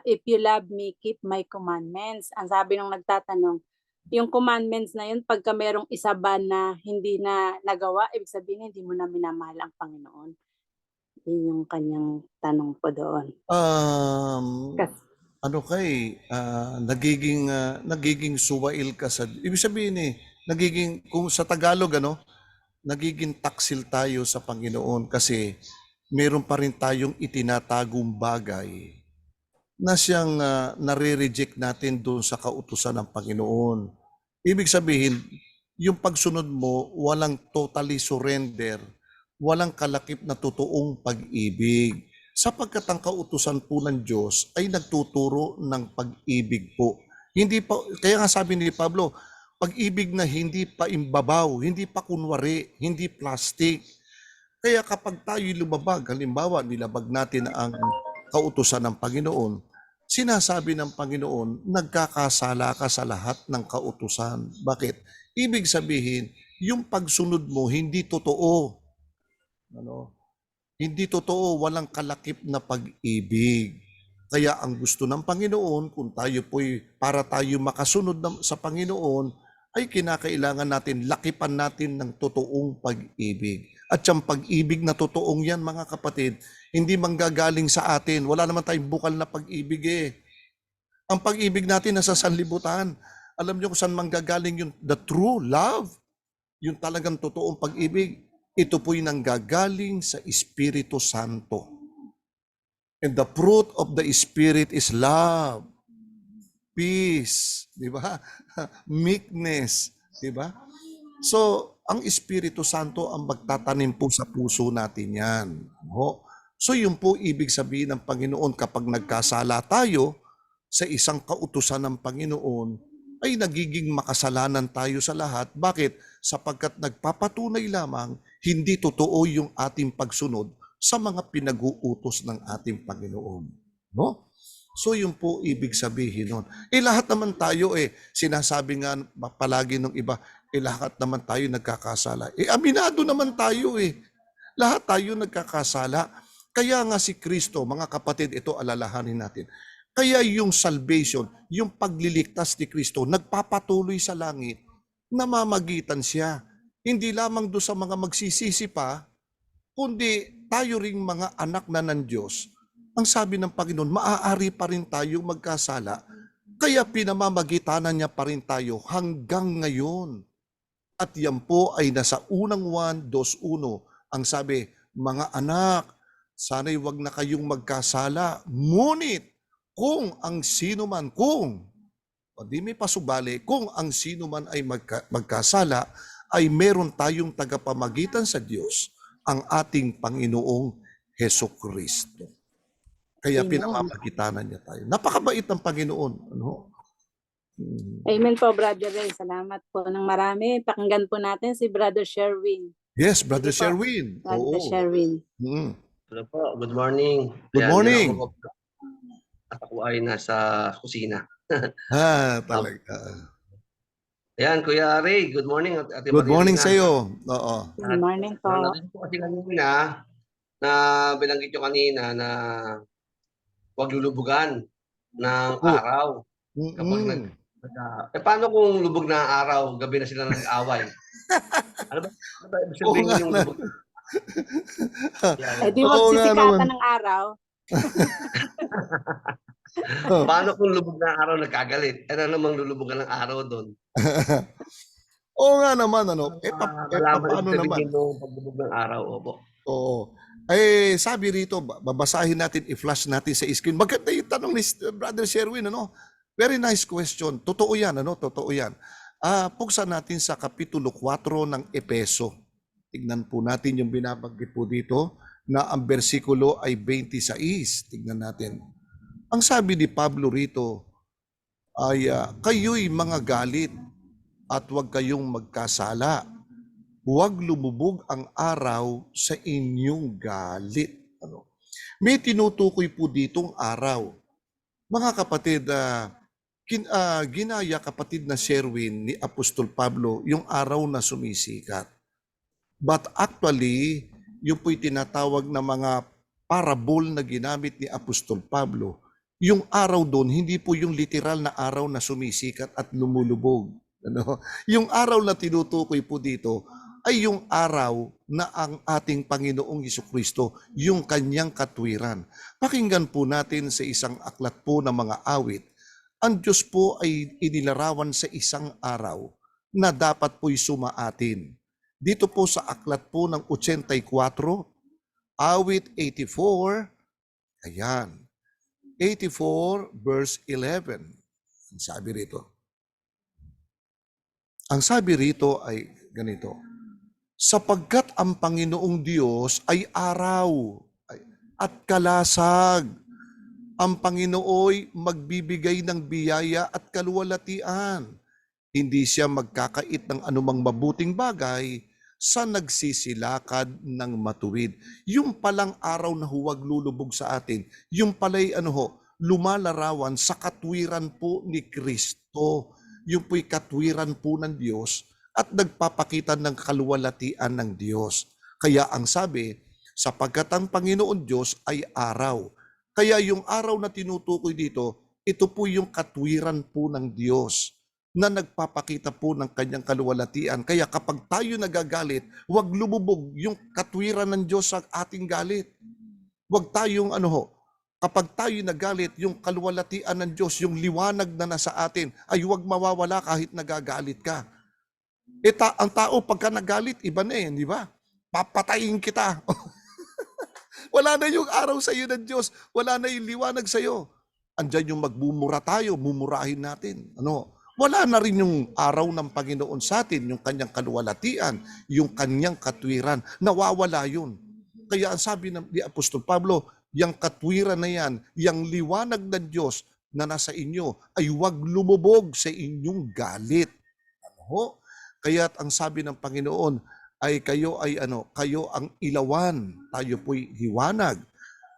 if you love me, keep my commandments. Ang sabi nung nagtatanong, yung commandments na yun, pagka merong isa ba na hindi na nagawa, ibig sabihin hindi mo na minamahal ang Panginoon. Yun yung kanyang tanong po doon. Nagiging suwail ka sa, ibig sabihin kung sa Tagalog nagiging taksil tayo sa Panginoon kasi meron pa rin tayong itinatagong bagay na siyang nare-reject natin doon sa kautusan ng Panginoon. Ibig sabihin, yung pagsunod mo, walang totally surrender, walang kalakip na totoong pag-ibig. Sapagkat ang kautusan po ng Diyos ay nagtuturo ng pag-ibig po. Kaya nga sabi ni Pablo, pag-ibig na hindi pa imbabaw, hindi pa kunwari, hindi plastic. Kaya kapag tayo lumabag, halimbawa nilabag natin ang kautusan ng Panginoon, sinasabi ng Panginoon, nagkakasala ka sa lahat ng kautusan. Bakit? Ibig sabihin, yung pagsunod mo hindi totoo. Hindi totoo, walang kalakip na pag-ibig. Kaya ang gusto ng Panginoon, kung tayo para tayo makasunod sa Panginoon, ay kinakailangan natin, lakipan natin ng totoong pag-ibig. At yung pag-ibig na totoong yan, mga kapatid, hindi manggagaling sa atin. Wala naman tayong bukal na pag-ibig Ang pag-ibig natin nasa sanlibutan. Alam niyo kung saan manggagaling yung the true love? Yung talagang totoong pag-ibig. Ito po'y nanggagaling sa Espiritu Santo. And the fruit of the Spirit is love, peace, di ba? Meekness, di ba? So, ang Espiritu Santo ang magtatanim po sa puso natin yan. So, yun po ibig sabihin ng Panginoon kapag nagkasala tayo sa isang kautusan ng Panginoon, ay nagiging makasalanan tayo sa lahat. Bakit? Sapagkat nagpapatunay lamang hindi totoo yung ating pagsunod sa mga pinag-uutos ng ating Panginoon. No? So yun po ibig sabihin nun. Lahat naman tayo sinasabi nga palagi ng iba, lahat naman tayo nagkakasala. Aminado naman tayo Lahat tayo nagkakasala. Kaya nga si Kristo, mga kapatid, ito alalahanin natin. Kaya yung salvation, yung pagliligtas ni Kristo, nagpapatuloy sa langit, namamagitan siya. Hindi lamang do sa mga magsisisi pa, kundi tayo ring mga anak na ng Diyos. Ang sabi ng Panginoon, maaari pa rin tayo magkasala, kaya pinamamagitanan niya pa rin tayo hanggang ngayon. At yan po ay nasa unang 1:2:1. Ang sabi, mga anak, sana'y wag na kayong magkasala. Ngunit, kung ang sino man, di may pasubali, kung ang sino man ay magkasala, ay meron tayong tagapamagitan sa Diyos, ang ating Panginoong Hesukristo. Kaya Amen. pinamamagitanan niya tayo. Napakabait ng Panginoon. Amen po, Brother Ray. Salamat po ng marami. Pakinggan po natin si Brother Sherwin. Yes, Brother Sige po. Sherwin. Brother Oo. Sherwin. Hello po, good morning. Good morning. At ako ay nasa kusina. Talaga. Ayan, Kuya Ray, good morning. Ate Good morning Marilina. sa iyo. Oo. Good morning po. Narinig ko kasi kanina na binanggit nyo kanina na huwag lulubugan ng araw. Kapag paano kung lubog na ang araw, gabi na sila nag-away? Ano ba ibig sabihin yung lubog? Di magsisikatan ng araw. Paano kung lubog na ang araw nagkagalit? Ano namang lulubogan ng araw doon? Oo nga naman, Paano naman? yung paglubog ng araw, opo. Oo. Sabi rito, babasahin natin, i-flash natin sa screen. Maganda yung tanong ni Brother Sherwin, Very nice question. Totoo yan, Totoo yan. Puksan natin sa Kapitulo 4 ng Epeso. Tignan po natin yung binabanggit po dito na ang bersikulo ay 26. Tignan natin. Ang sabi ni Pablo rito ay, kayo'y mga galit at huwag kayong magkasala. Huwag lumubog ang araw sa inyong galit. May tinutukoy po ditong araw. Mga kapatid, ginaya kapatid na Sherwin ni Apostol Pablo yung araw na sumisikat. But actually, yung po'y tinatawag na mga parabol na ginamit ni Apostol Pablo. Yung araw doon, hindi po yung literal na araw na sumisikat at lumulubog. Yung araw na tinutukoy po dito ay yung araw na ang ating Panginoong Hesukristo, yung kanyang katwiran. Pakinggan po natin sa isang aklat po ng mga awit. Ang Diyos po ay inilarawan sa isang araw na dapat po'y sumaatin. Dito po sa aklat po ng 84, awit 84, ayan, 84 verse 11. Ang sabi rito ay ganito, sapagkat ang Panginoong Diyos ay araw at kalasag. Ang Panginooy magbibigay ng biyaya at kaluwalhatian. Hindi siya magkakait ng anumang mabuting bagay sa nagsisilakad ng matuwid. Yung palang araw na huwag lulubog sa atin, yung pala'y lumalarawan sa katwiran po ni Kristo. Yung po'y katwiran po ng Diyos at nagpapakita ng kaluwalhatian ng Diyos. Kaya ang sabi, sapagkat ang Panginoon Diyos ay araw. Kaya yung araw na tinutukoy dito, ito po yung katwiran po ng Diyos na nagpapakita po ng kanyang kaluwalhatian. Kaya kapag tayo nagagalit, huwag lumubog yung katwiran ng Diyos sa ating galit. Huwag tayong kapag tayo nagalit, yung kaluwalhatian ng Diyos, yung liwanag na nasa atin, ay huwag mawawala kahit nagagalit ka. Ang tao pagka nagalit, iba na di ba? Papatayin kita. Wala na yung araw sa iyo ng Diyos. Wala na yung liwanag sa iyo. Andyan yung magbumura tayo, mumurahin natin. Wala na rin yung araw ng Panginoon sa atin, yung kanyang kaluwalhatian, yung kanyang katwiran. Nawawala yun. Kaya ang sabi ni Apostol Pablo, yung katwiran na yan, yung liwanag ng Diyos na nasa inyo, ay huwag lumubog sa inyong galit. Kaya ang sabi ng Panginoon, ay kayo ang ilawan, tayo po'y liwanag.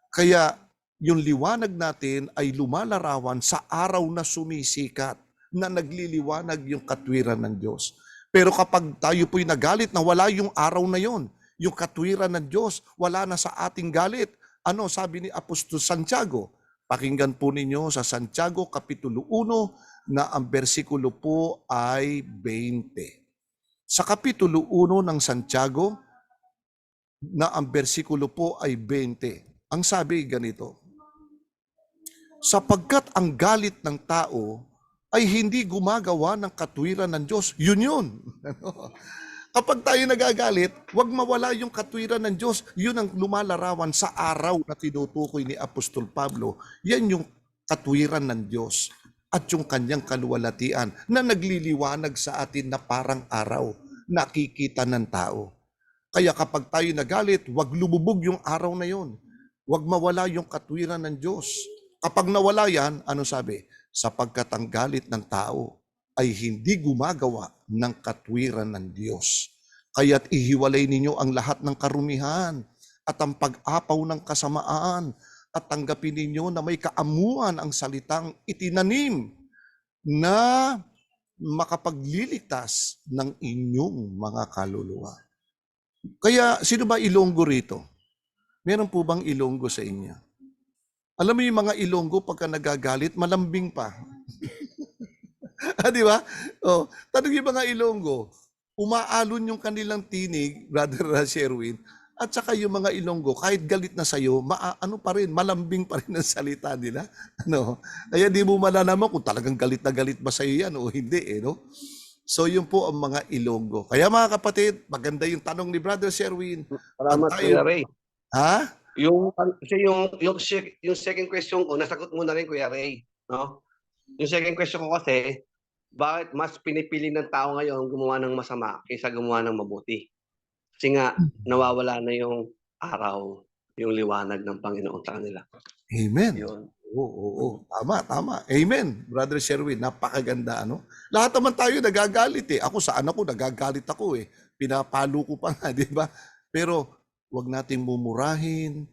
Kaya yung liwanag natin ay lumalarawan sa araw na sumisikat, na nagliliwanag yung katwiran ng Diyos. Pero kapag tayo po'y nagalit na wala yung araw na yon, yung katwiran ng Diyos, wala na sa ating galit. Ano sabi ni Apostol Santiago? Pakinggan po ninyo sa Santiago Kapitulo 1 na ang bersikulo po ay 20. Sa Kapitulo 1 ng Santiago na ang bersikulo po ay 20. Ang sabi ganito, sapagkat ang galit ng tao ay hindi gumagawa ng katwiran ng Diyos. Yun yun. Kapag tayo nagagalit, huwag mawala yung katwiran ng Diyos. Yun ang lumalarawan sa araw na tinutukoy ni Apostol Pablo. Yan yung katwiran ng Diyos at yung kanyang kaluwalhatian na nagliliwanag sa atin na parang araw, nakikita ng tao. Kaya kapag tayo nagalit, huwag lumubog yung araw na yun. Huwag mawala yung katwiran ng Diyos. Kapag nawala yan, ano sabi? Sapagkat ang galit ng tao ay hindi gumagawa ng katwiran ng Diyos. Kaya't ihiwalay ninyo ang lahat ng karumihan at ang pag-apaw ng kasamaan at tanggapin ninyo na may kaamuan ang salitang itinanim na makapagliligtas ng inyong mga kaluluwa. Kaya sino ba Ilonggo rito? Meron po bang Ilonggo sa inyo? Alam mo yung mga Ilonggo pagka nagagalit, malambing pa. Di ba? Oh, tanong yung mga Ilonggo, umaalon yung kanilang tinig, Brother Sherwin, at saka yung mga Ilonggo, kahit galit na sa'yo, ano pa rin, malambing pa rin ang salita nila. Ano? Kaya di mo malalaman kung talagang galit na galit ba sa'yo yan o hindi. No? So yun po ang mga Ilonggo. Kaya mga kapatid, maganda yung tanong ni Brother Sherwin. Salamat, Kuya Ray. Ha? Yung second question ko, nasagot mo na rin, Kuya Ray. No? Yung second question ko kasi, bakit mas pinipili ng tao ngayon gumawa ng masama kaysa gumawa ng mabuti? Kasi nga, nawawala na yung araw, yung liwanag ng Panginoon sa kanila. Amen. Yun. Oo. Tama. Amen. Brother Sherwin, napakaganda. Ano? Lahat naman tayo nagagalit eh. Ako sa anak ko, nagagalit ako eh. Pinapalo ko pa nga, di ba? Pero, wag nating mumurahin,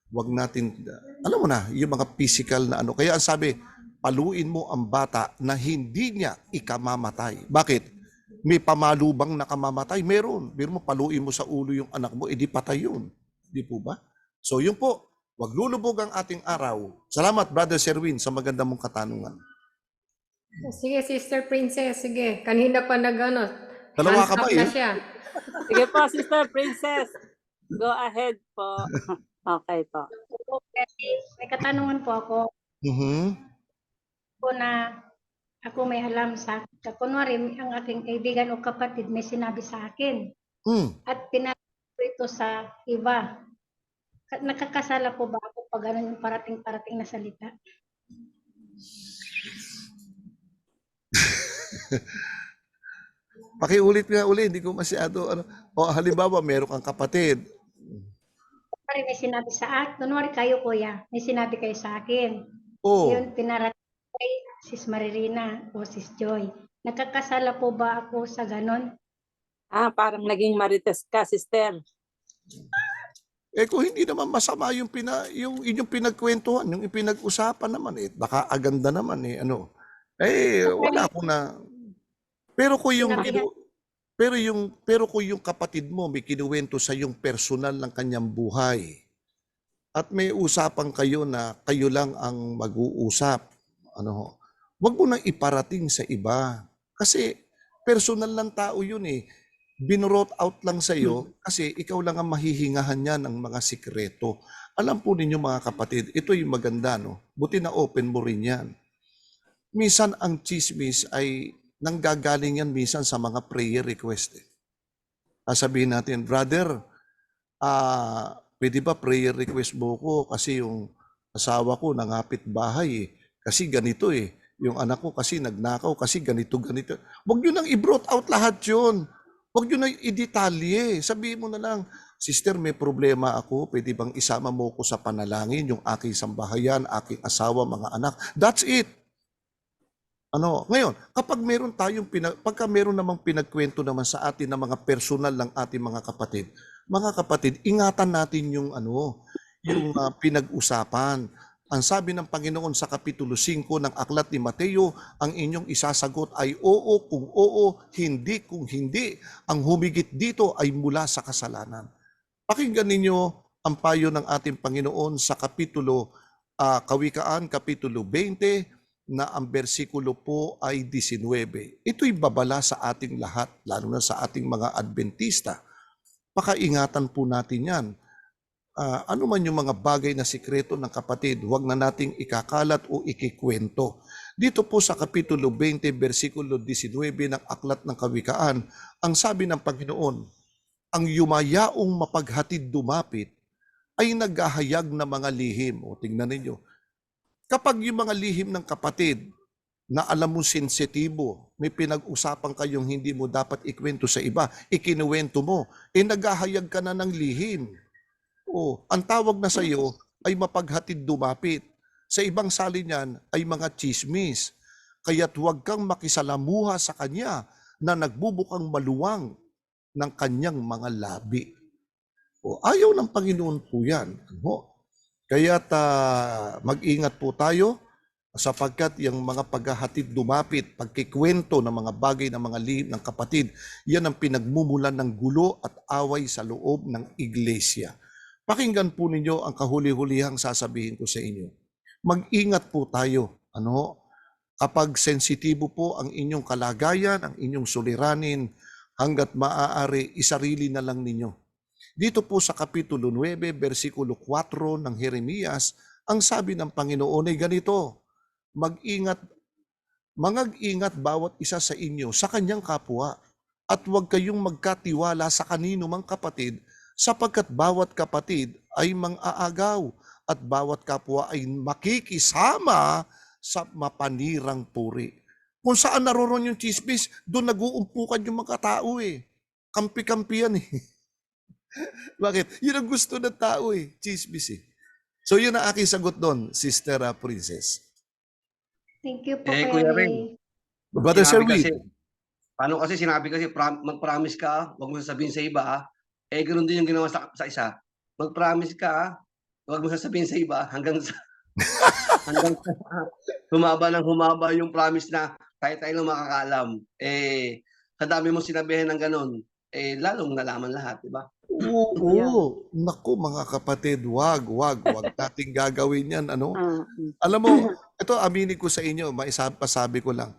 wag natin, alam mo na, yung mga physical na ano. Kaya ang sabi, paluin mo ang bata na hindi niya ikamamatay. Bakit? May pamalubang nakamamatay? Meron. Pero mo, paluin mo sa ulo yung anak mo, edi patay yun. Di po ba? So yun po, wag lulubog ang ating araw. Salamat, Brother Sherwin, sa maganda mong katanungan. Sige, Sister Princess, sige. Kanina pa Dalawa hands ka ba up eh? na siya. Sige po, Sister Princess. Go ahead po. Okay po. May katanungan po ako na ako may alam sa kunwari ang aking kaibigan o kapatid may sinabi sa akin at pinagawa ko ito sa iba. Nakakasala po ba ako pag ganun yung parating-parating na salita? Pakiulit nga uli, hindi ko masyado O halimbawa, meron kang kapatid. Kunwari may sinabi sa akin, kunwari kayo kuya, may sinabi kayo sa akin. Oh. Yun, pinarating kay Sis Maririna o Sis Joy. Nakakasala po ba ako sa ganon? Parang naging marites ka, Sister. Eh kung hindi naman masama yung inyong pinagkwentuhan, yung pinag-usapan naman eh, baka aganda naman eh, ano. Eh wala ko na. Pero kung yung kapatid mo may kinuwento sa yung personal ng kanyang buhay at may usapan kayo na kayo lang ang mag-uusap, wag mo nang iparating sa iba. Kasi personal lang tao yun eh. Binurot out lang sa iyo kasi ikaw lang ang mahihingahan niya ng mga sikreto. Alam po ninyo mga kapatid, ito yung maganda, no? Buti na open mo rin yan. Minsan ang chismis ay nanggagaling yan minsan sa mga prayer request. Sabihin natin, brother, pwede ba prayer request mo ko kasi yung asawa ko nangapit bahay eh. Kasi ganito eh. Yung anak ko kasi nagnakaw kasi ganito. Huwag nyo nang i-brought out lahat yun. Huwag nyo na i-detalye. Sabihin mo na lang, sister, may problema ako. Pwede bang isama mo ko sa panalangin, yung aking sambahayan, aking asawa, mga anak. That's it. Ngayon, kapag pagka meron namang pinagkwento naman sa atin ng mga personal ng ating mga kapatid, ingatan natin yung pinag-usapan. Ang sabi ng Panginoon sa Kapitulo 5 ng Aklat ni Mateo, ang inyong isasagot ay oo kung oo, hindi kung hindi. Ang humigit dito ay mula sa kasalanan. Pakinggan ninyo ang payo ng ating Panginoon sa Kapitulo Kawikaan, Kapitulo 20, na ang bersikulo po ay 19. Ito'y babala sa ating lahat, lalo na sa ating mga Adventista. Pakaingatan po natin yan. Ano man yung mga bagay na sikreto ng kapatid, huwag na nating ikakalat o ikikwento. Dito po sa Kapitulo 20, versikulo 19 ng Aklat ng Kawikaan, ang sabi ng Panginoon, ang yumayaong mapaghatid dumapit ay naghahayag na mga lihim. O tingnan ninyo, kapag yung mga lihim ng kapatid na alam mo sensitibo, may pinag-usapan kayong hindi mo dapat ikwento sa iba, ikinuwento mo, naghahayag ka na ng lihim. Ang tawag na sa iyo ay mapaghatid dumapit. Sa ibang salin niyan ay mga chismis. Kaya't huwag kang makisalamuha sa kanya na nagbubukang maluwang ng kanyang mga labi. Ayaw ng Panginoon po yan. Kaya't mag-ingat po tayo sapagkat yung mga paghahatid dumapit, pagkikwento ng mga bagay ng mga lihim ng kapatid, yan ang pinagmumulan ng gulo at away sa loob ng iglesia. Pakinggan po ninyo ang kahuli-hulihang sasabihin ko sa inyo. Mag-ingat po tayo. Kapag sensitibo po ang inyong kalagayan, ang inyong suliranin, hanggat maaari, isarili na lang ninyo. Dito po sa Kapitulo 9, versikulo 4 ng Jeremias, ang sabi ng Panginoon ay ganito, mag-ingat bawat isa sa inyo sa kanyang kapwa at huwag kayong magkatiwala sa kanino mang kapatid sapagkat bawat kapatid ay mang-aagaw at bawat kapwa ay makikisama sa mapanirang puri. Kung saan naroon yung chismis, doon nag-uumpukan yung mga tao Kampi-kampi yan Bakit? Yun ang gusto ng tao chismis So yun ang aking sagot doon, Sister Princess. Thank you po, Kuya Ray. Ring, Brother Sir sinabi Reed. paano kasi sinabi kasi mag-promise ka, huwag mo sasabihin sa iba ganoon din yung ginawa sa isa. Mag-promise ka huwag mo sasabihin sa iba hanggang sa humaba yung promise na kahit tayo lang makakaalam. Sa dami mo sinabihin ng gano'n, lalong nalaman lahat, di ba? Oo. Naku mga kapatid, wag nating gagawin yan. Alam mo, ito aminin ko sa inyo, maisapasabi ko lang.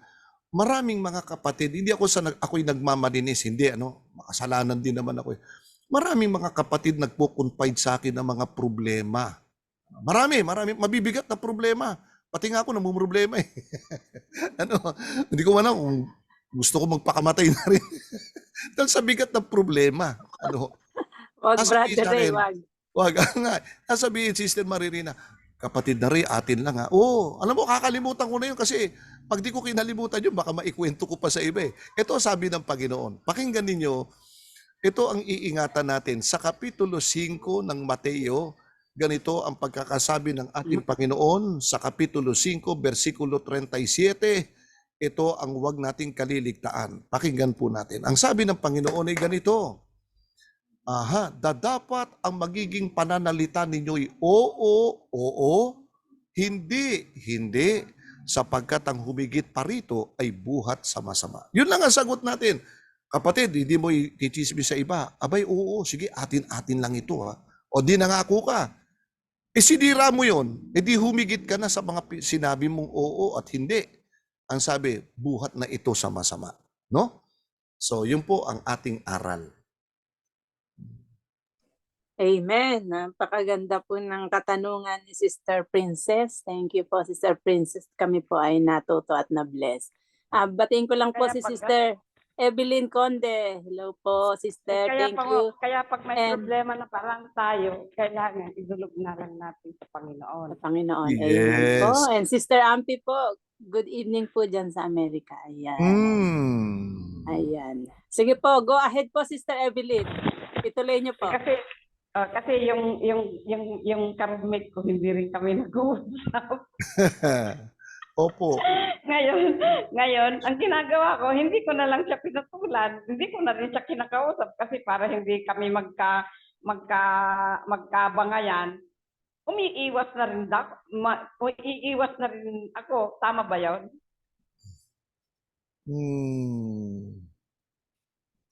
Maraming mga kapatid, hindi ako'y nagmamalinis, hindi makasalanan din naman ako. Maraming mga kapatid nagpo-confide sa akin ng mga problema. Marami, mabibigat na problema. Pati nga ako namumroblema Hindi ko alam kung gusto ko magpakamatay na rin. Dahil sa bigat ng problema. Wag, Brother Ray, wag. Wag nga. Sasabihin, Sister Maririna, kapatid na rin, atin lang alam mo, kakalimutan ko na yun kasi pag di ko kinalimutan yun, baka maikwento ko pa sa iba Ito sabi ng Panginoon. Pakinggan ninyo, ito ang iingatan natin. Sa Kapitulo 5 ng Mateo, ganito ang pagkakasabi ng ating Panginoon sa Kapitulo 5, versikulo 37. Ito ang huwag nating kaliligtaan. Pakinggan po natin. Ang sabi ng Panginoon ay ganito, dapat ang magiging pananalita ninyo'y oo, hindi, sapagkat ang humigit pa rito ay buhat sa masama. Yun lang ang sagot natin. Kapatid, hindi mo itichismis sa iba. Abay, oo, sige, atin lang ito O di nangako ka. Sinira mo yun. Di humigit ka na sa mga sinabi mong oo at hindi. Ang sabi, buhat na ito sa masama. No? So, yun po ang ating aral. Amen. Napakaganda po ng katanungan ni Sister Princess. Thank you po, Sister Princess. Kami po ay natuto at na-bless. Batiin ko lang po si Sister Evelyn Conde. Hello po, Sister. Thank you. Kaya pag may problema na parang tayo, kailangan idulog na lang natin sa Panginoon. Sa Panginoon. Yes. Amen po. And Sister Ampi po, good evening po dyan sa Amerika. Ayan. Ayan. Sige po, go ahead po, Sister Evelyn. Ituloy niyo po. Kasi yung ka-roommate ko, hindi rin kami nag-uusap. Opo. Ngayon, ang ginagawa ko, hindi ko na lang siya pinutulan. Hindi ko na rin siya kinakausap kasi para hindi kami magkabangayan. umiiwas na rin umiiwas na rin ako. Tama ba yun?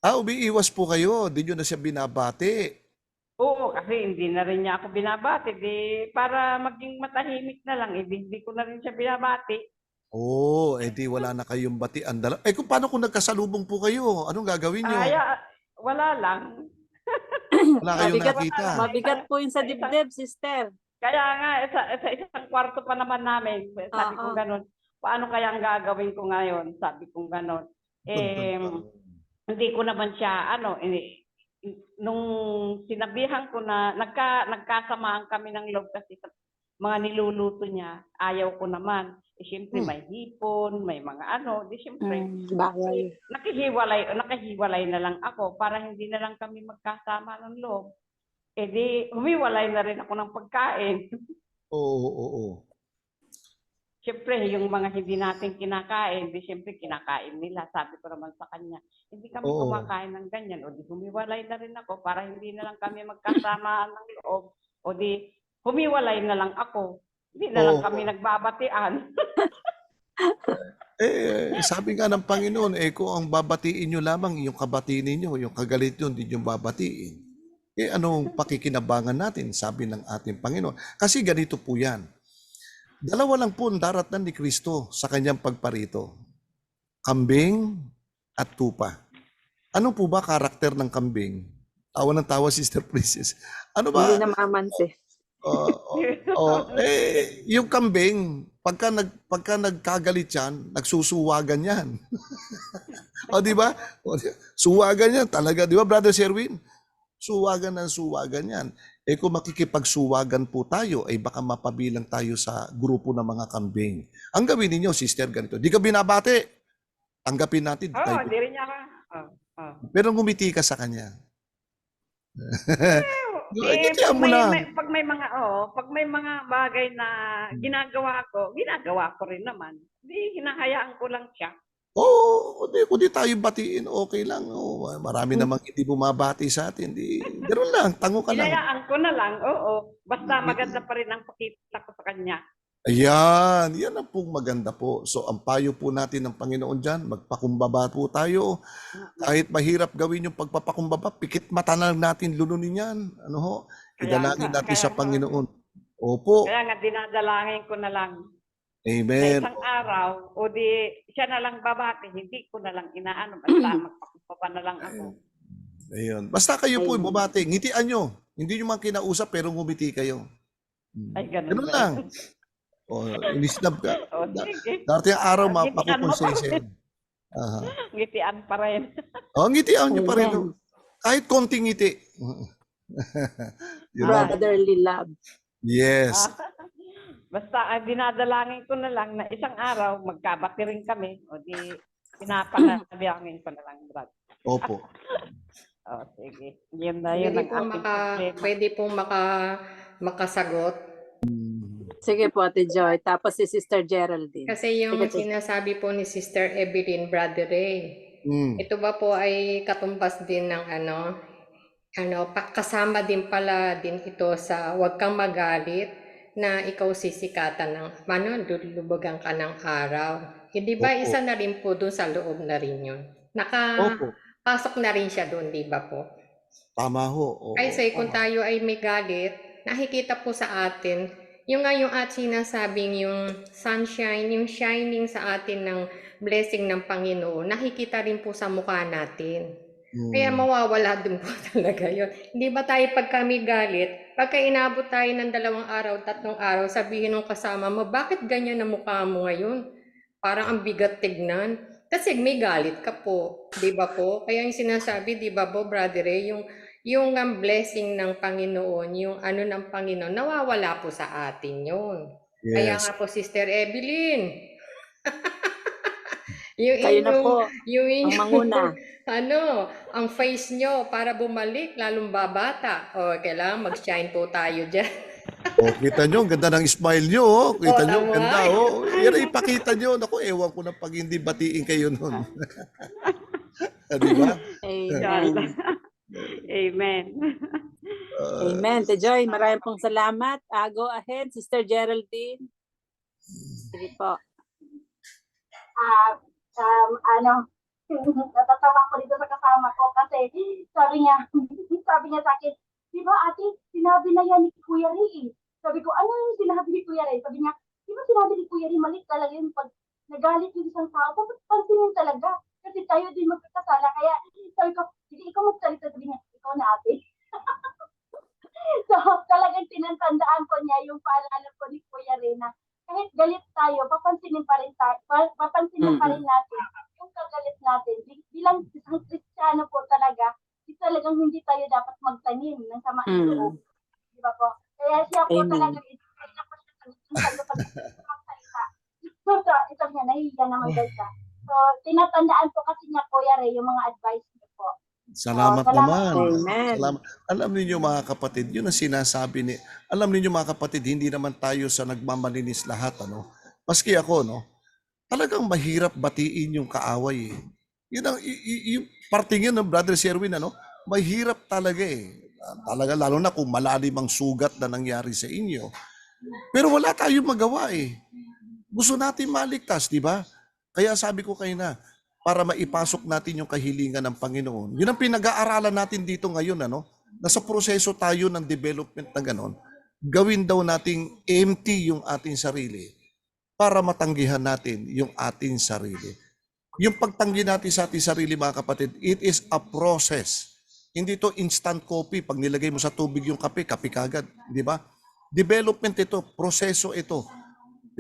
Umiiwas po kayo. Di nyo na siya binabati. Oo, kasi hindi na rin niya ako binabati. Di, para maging matahimik na lang, hindi ko na rin siya binabati. Di wala na kayong batian. Kung paano kung nagkasalubong po kayo? Anong gagawin nyo? Wala lang. Wala kayong nakita. Mabigat po yun sa dibdib, sister. Kaya nga, sa isang kwarto pa naman namin, sabi ko gano'n, paano kaya ang gagawin ko ngayon? Sabi ko gano'n. Hindi ko naman siya, nung sinabihan ko na nagkasamaan kami ng loob kasi sa mga niluluto niya, ayaw ko naman. Siyempre may hipon, may mga di siyempre. Bawal. Nakahiwalay na lang ako para hindi na lang kami magkasama ng loob. Di humiwalay na rin ako ng pagkain. Oo. Siyempre, yung mga hindi natin kinakain, di siyempre kinakain nila. Sabi ko naman sa kanya, hindi kami kumakain ng ganyan. O di humiwalay na rin ako para hindi na lang kami magkasama ng loob. O di humiwalay na lang ako. Hindi na lang kami nagbabatian. Sabi nga ng Panginoon, kung ang babatiin nyo lamang, yung kabatiin ninyo, yung kagalit nyo, hindi nyo babatiin. Anong pakikinabangan natin, sabi ng ating Panginoon. Kasi ganito po yan. Dalawa lang po ang daratnan ni Kristo sa kanyang pagparito. Kambing at tupa. Ano po ba karakter ng kambing? Tawa ng tawa, Sister Princess. Ano ba? Hindi na mamanse. Yung kambing, pagka nagkagalit yan, nagsusuwagan yan. Di ba? Suwagan yan talaga. Di ba, Brother Sherwin? Suwagan yan. Kung makikipagsuwagan po tayo, baka mapabilang tayo sa grupo ng mga kambing. Ang gawin ninyo, sister, ganito. Di ka binabati. Tanggapin natin. Hindi rin niya ka. Pero ngumiti ka sa kanya. Ngitian mo lang. Pag may mga bagay na ginagawa ko rin naman. Di, hinahayaan ko lang siya. Kung di tayo batiin, okay lang. Marami namang hindi bumabati sa atin. Ganoon lang, tango ka lang. Hinayaan ko na lang, Basta maganda pa rin ang pakita ko sa kanya. Ayan, yan ang pong maganda po. So, ang payo po natin ng Panginoon dyan, magpakumbaba po tayo. Kahit mahirap gawin yung pagpapakumbaba, pikit mata na lang natin lununin yan. Idalangin natin sa Panginoon. Opo. Kaya nga, dinadalangin ko na lang. Amen. Sa isang araw, o di siya na lang babati, hindi ko na lang inaano, basta magpakumbaba na lang ako. Ayun. Basta kayo po bumati, ngitian nyo. Hindi nyo man kinausap, pero ngumiti kayo. Ay, ganun lang. Inisnab ka. Sige. Darating ang araw, makukonsensya. Ngitian pa rin. Ngitian nyo pa rin. Kahit konting ngiti. Brotherly love. Yes. Basta dinadalangin ko na lang na isang araw magkabati rin kami. O di pinapanalangin ko na lang, Brad. Opo. Sige. Yun na yun ang ating problema. Pwede pong makasagot. Sige po, Ate Joy. Tapos si Sister Geraldine. Kasi yung sinasabi po ni Sister Evelyn, Brother Ray, ito ba po ay katumbas din ng kasama din pala din ito sa huwag kang magalit na ikaw sisikatan ng lulubugan ka ng araw. Hindi ba isa na rin po doon sa loob na rin yun? Nakapasok na rin siya doon, di ba po? Tama ho. Kasi kung tayo ay may galit, nakikita po sa atin, yung sinasabing yung sunshine, yung shining sa atin ng blessing ng Panginoon, nakikita rin po sa mukha natin. Kaya mawawala din po talaga yun. Hindi ba tayo pag kami galit, pagka inabot tayo ng 2 araw, 3 araw, sabihin ng kasama mo, bakit ganyan ang mukha mo ngayon? Parang ang bigat tignan. Kasi may galit ka po. Di ba po? Kaya yung sinasabi, di ba po, Brother Ray, yung blessing ng Panginoon, yung ng Panginoon, nawawala po sa atin yun. Yes. Kaya nga po, Sister Evelyn, Kayo na po, ang manguna. ang face nyo para bumalik, lalong babata. Kailangan mag-shine po tayo dyan. Kita nyo, ang ganda ng smile nyo. Kita nyo, ang ganda. Yan ay ipakita nyo. Naku, ewan ko na pag hindi batiin kayo nun. Di ba? Amen. Amen. Amen. Te Joy, maraming pong salamat. Go ahead, Sister Geraldine. Sige po. Natatawa ko dito sa kasama ko kasi sabi niya sa akin, di ba ate, sinabi na yan ni Kuya Ray. Sabi ko, ano yung sinabi ni Kuya Ray? Sabi niya, di ba sinabi ni Kuya Ray, mali talaga yun pag nagalit yung isang tao, dapat pansinin talaga. Kasi tayo din magkakasala. Kaya sabi ko, sige, ikaw magsalita. Sabi niya, ikaw na ate. So talagang tinatandaan ko niya yung paalala ko ni Kuya Ray na kahit galit tayo, papansinin pa rin natin yung kagalit natin. Bilang isang Kristiyano po talaga, talagang hindi tayo dapat magtanim ng sama ng loob. Di ba po? Kaya siya po talaga, kaya po siya magsalita. Ito niya, nahihiya naman daw siya. So, tinatandaan po kasi niya, Kuya Ray, yung mga advice niyo po. Salamat naman. Amen. Salamat. Alam niyo mga kapatid, yun ang sinasabi ni, alam niyo mga kapatid, hindi naman tayo sa nagmamalinis lahat, ano. Maski ako, no, talagang mahirap batiin yung kaaway eh. Yun ang, yung parting yun ng Brother Sherwin, ano, mahirap talaga eh. Talaga, lalo na kung malalim ang sugat na nangyari sa inyo. Pero wala tayong magawa eh. Gusto natin maligtas, di ba? Kaya sabi ko kayo na, para maipasok natin yung kahilingan ng Panginoon. Yun ang pinag-aaralan natin dito ngayon, ano? Nasa proseso tayo ng development na ganon. Gawin daw nating empty yung ating sarili para matanggihan natin yung ating sarili. Yung pagtanggi natin sa ating sarili, mga kapatid, it is a process. Hindi to instant coffee. Pag nilagay mo sa tubig yung kape, kape kagad. Di ba? Development ito, proseso ito.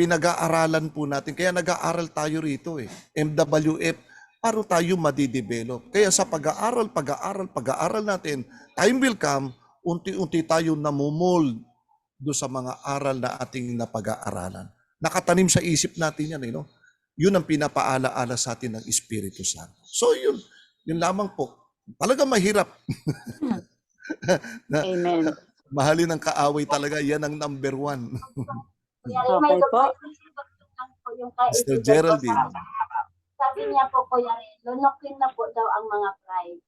Pinag-aaralan po natin. Kaya nag-aaral tayo rito eh. MWF, para tayo madidevelop. Kaya sa pag-aaral natin, time will come, unti-unti tayo namumold do sa mga aral na ating napag-aaralan. Nakatanim sa isip natin yan, eh, no? Yun ang pinapaala-ala sa atin ng Espiritu Santo. So yun lamang po. Talaga mahirap. Amen. Mahalin ang kaaway talaga, yan ang number one. Okay po. Mr. Geraldine. Sabi niya po, Kuya Ray, lunokin na po daw ang mga pride.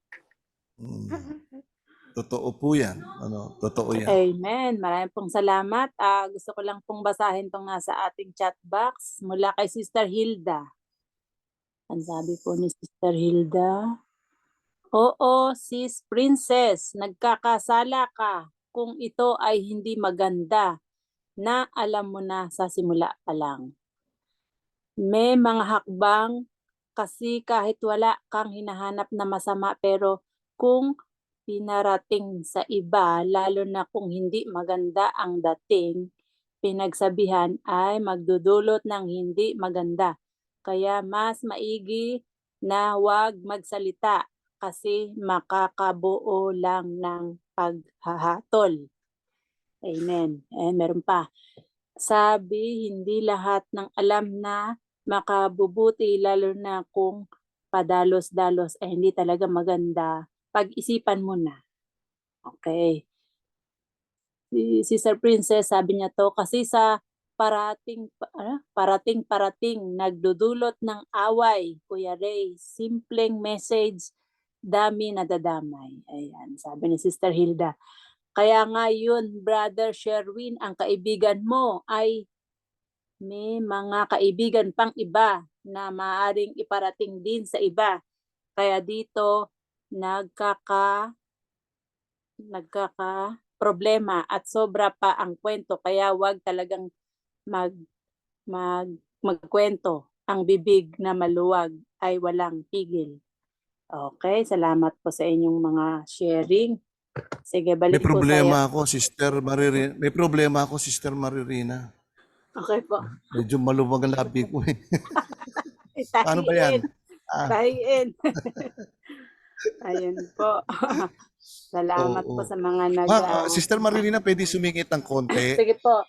Totoo po yan. Ano, totoo yan. Amen. Maraming pong salamat. Gusto ko lang pong basahin tong nasa ating chat box mula kay Sister Hilda. Ang sabi po ni Sister Hilda, oo, sis Princess, nagkakasala ka kung ito ay hindi maganda na alam mo na sa simula pa lang. May mga hakbang kasi kahit wala kang hinahanap na masama, pero kung pinarating sa iba, lalo na kung hindi maganda ang dating, pinagsabihan ay magdudulot ng hindi maganda. Kaya mas maigi na huwag magsalita kasi makakabuo lang ng paghahatol. Amen. Meron pa. Sabi, hindi lahat ng alam na makabubuti, lalo na kung padalos-dalos ay hindi talaga maganda. Pag-isipan mo na. Okay. Si Sister Princess, sabi niya to, kasi sa parating nagdudulot ng away, Kuya Ray, simpleng message, dami nadadamay. Ayan, sabi ni Sister Hilda. Kaya nga yun, Brother Sherwin, ang kaibigan mo ay may mga kaibigan pang iba na maaaring iparating din sa iba. Kaya dito nagkaka-problema at sobra pa ang kwento. Kaya wag talagang magkwento. Ang bibig na maluwag ay walang pigil. Okay, salamat po sa inyong mga sharing. Sige, balik May problema po ako, Sister Maririna. May problema ako, Sister Maririna. Okay po. Medyo maluwag ang labi ko eh. Paano ba yan? Tahiin. Ayun po. Salamat po sa mga Sister Marilina, pwede sumingit ng konti. Sige po.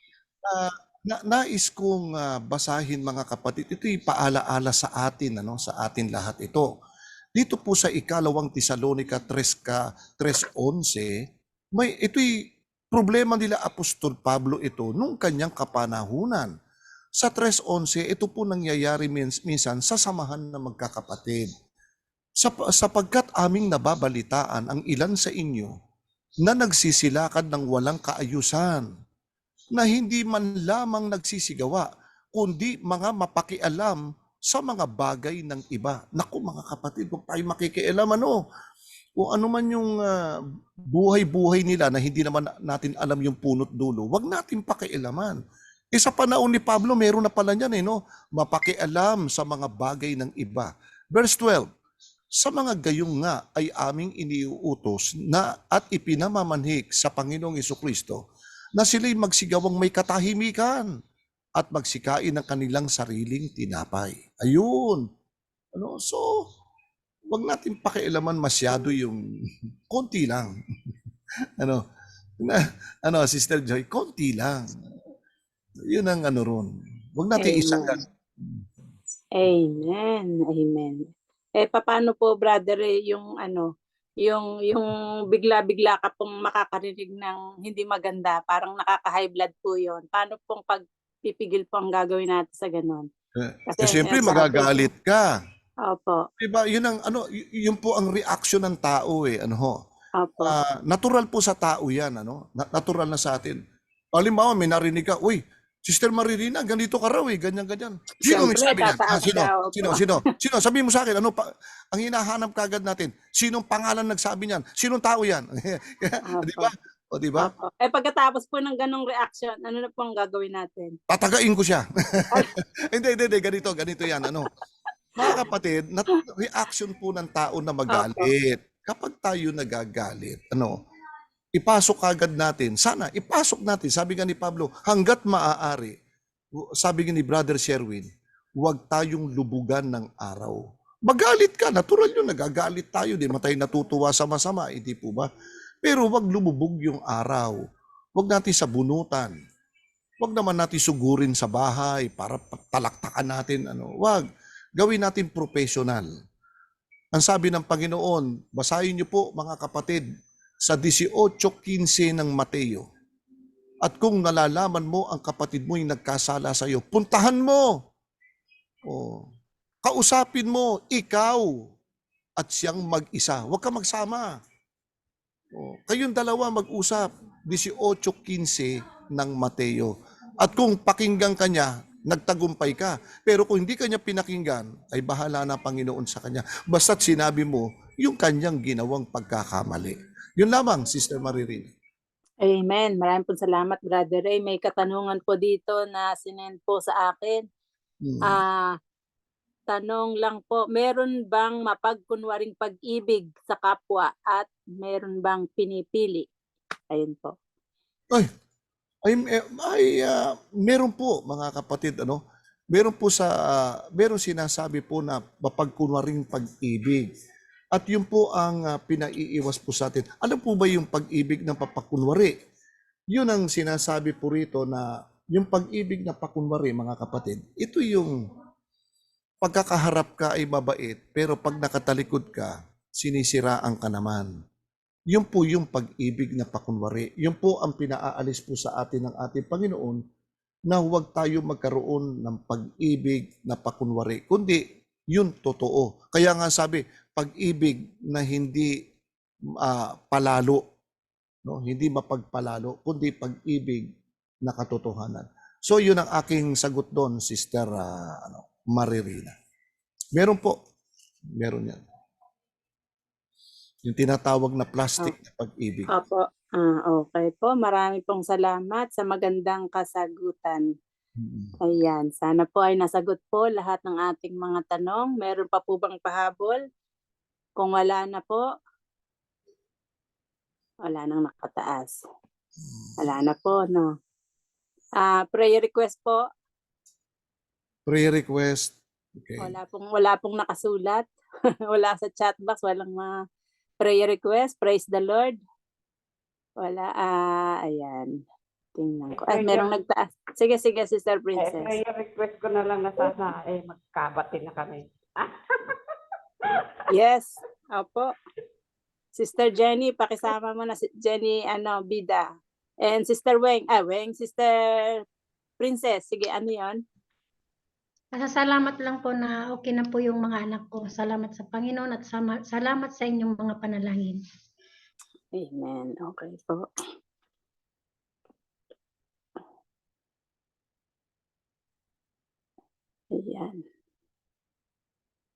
Nais kong basahin, mga kapatid. Ito'y paalaala sa atin, ano, sa atin lahat ito. Dito po sa ikalawang Tesalonica 3:11, ito'y problema nila Apostol Pablo ito nung kanyang kapanahunan. Sa 3:11, ito po nangyayari minsan sa samahan ng magkakapatid. Sapagkat aming nababalitaan ang ilan sa inyo na nagsisilakad ng walang kaayusan, na hindi man lamang nagsisigawa, kundi mga mapakialam sa mga bagay ng iba. Naku mga kapatid, huwag tayo makikialam kung ano man yung buhay-buhay nila na hindi naman natin alam yung punot dulo, wag natin pakialaman. Sa panahon ni Pablo, meron na pala niyan mapakialam sa mga bagay ng iba. Verse 12, sa mga gayong nga ay aming iniuutos na at ipinamamanhik sa Panginoong Jesucristo na sila'y magsigawang may katahimikan at magsikain ng kanilang sariling tinapay. Ayun. So, wag natin pakialaman masyado yung konti lang. Sister Joy, konti lang. Yun ang ron. Wag natin isanggan. Amen. Amen. Paano po, brother, yung bigla-bigla ka pong makakarinig ng hindi maganda, parang nakaka-high blood po yun. Paano pong pagpipigil po ang gagawin natin sa ganon? Kasi siyempre magagalit ka. Opo. Diba, yun po ang reaction ng tao Opo. Natural po sa tao yan, natural na sa atin. Halimbawa, may narinig ka, uy, Sister Maririna, ganito ka raw ganyan. Sino may sabi niyan? Sino? Sabihin mo sa akin, ang hinahanap kagad natin, sinong pangalan nagsabi niyan? Sinong tao yan? Diba? O diba? Pagkatapos po ng ganong reaction, ano na po ang gagawin natin? Tatagain ko siya. Hindi, ganito yan, Mga kapatid, reaction po ng tao na magalit. Kapag tayo nagagalit, ipasok agad natin. Sana, ipasok natin. Sabi nga ni Pablo, hanggat maaari, sabi nga ni Brother Sherwin, huwag tayong lubugan ng araw. Magalit ka, natural yun, nagagalit tayo. Di matay natutuwa sa masama, hindi po ba? Pero huwag lumubog yung araw. Huwag natin sabunutan. Huwag naman natin sugurin sa bahay para talaktakan natin. Huwag. Gawin natin professional. Ang sabi ng Panginoon, basahin niyo po mga kapatid, sa 18:15 ng Mateo. At kung nalalaman mo ang kapatid mo yung nagkasala sa iyo, puntahan mo. Kausapin mo, ikaw at siyang mag-isa. Huwag ka magsama. Kayong dalawa mag-usap. 18:15 ng Mateo. At kung pakinggan ka niya, nagtagumpay ka. Pero kung hindi ka niya pinakinggan, ay bahala na Panginoon sa kanya. Basta't sinabi mo yung kanyang ginawang pagkakamali. Yun lamang, Sister Maririna. Amen. Maraming po salamat, Brother Ray. May katanungan po dito na sinend po sa akin. Tanong lang po, meron bang mapagkunwaring pag-ibig sa kapwa at meron bang pinipili? Ayun po. Meron po, mga kapatid, meron sinasabi po na mapagkunwaring pag-ibig. At yun po ang pinaiiwas po sa atin. Ano po ba yung pag-ibig na papakunwari? Yun ang sinasabi po rito na yung pag-ibig na pakunwari, mga kapatid, ito yung pagkakaharap ka ay mabait, pero pag nakatalikod ka, sinisiraan ka naman. Yun po yung pag-ibig na pakunwari. Yun po ang pinaaalis po sa atin ng ating Panginoon na huwag tayo magkaroon ng pag-ibig na pakunwari, kundi yun totoo. Kaya nga sabi, pag-ibig na hindi palalo, hindi mapagpalalo, kundi pag-ibig na katotohanan. So yun ang aking sagot doon, Sister Maririna. Meron po. Meron yan. Yung tinatawag na plastic na pag-ibig. Opo. Okay po. Marami pong salamat sa magandang kasagutan. Ayan. Sana po ay nasagot po lahat ng ating mga tanong. Meron pa po bang pahabol? Kung wala na po, wala nang nakataas. Wala na po, no? Prayer request po. Prayer request. Okay. Wala pong nakasulat. Wala sa chat box, walang mga prayer request. Praise the Lord. Wala. Ayan. Tingnan ko. Merong nagtaas. Sige, Sister Princess. Prayer request ko na lang na sana magkabati na kami. Yes. Opo. Sister Jenny, pakisama mo na si Jenny Bida. And Sister Sister Princess. Sige, ano 'yon? Salamat lang po na okay na po yung mga anak ko. Salamat sa Panginoon at salamat sa inyong mga panalangin. Amen. Okay po. Ayan.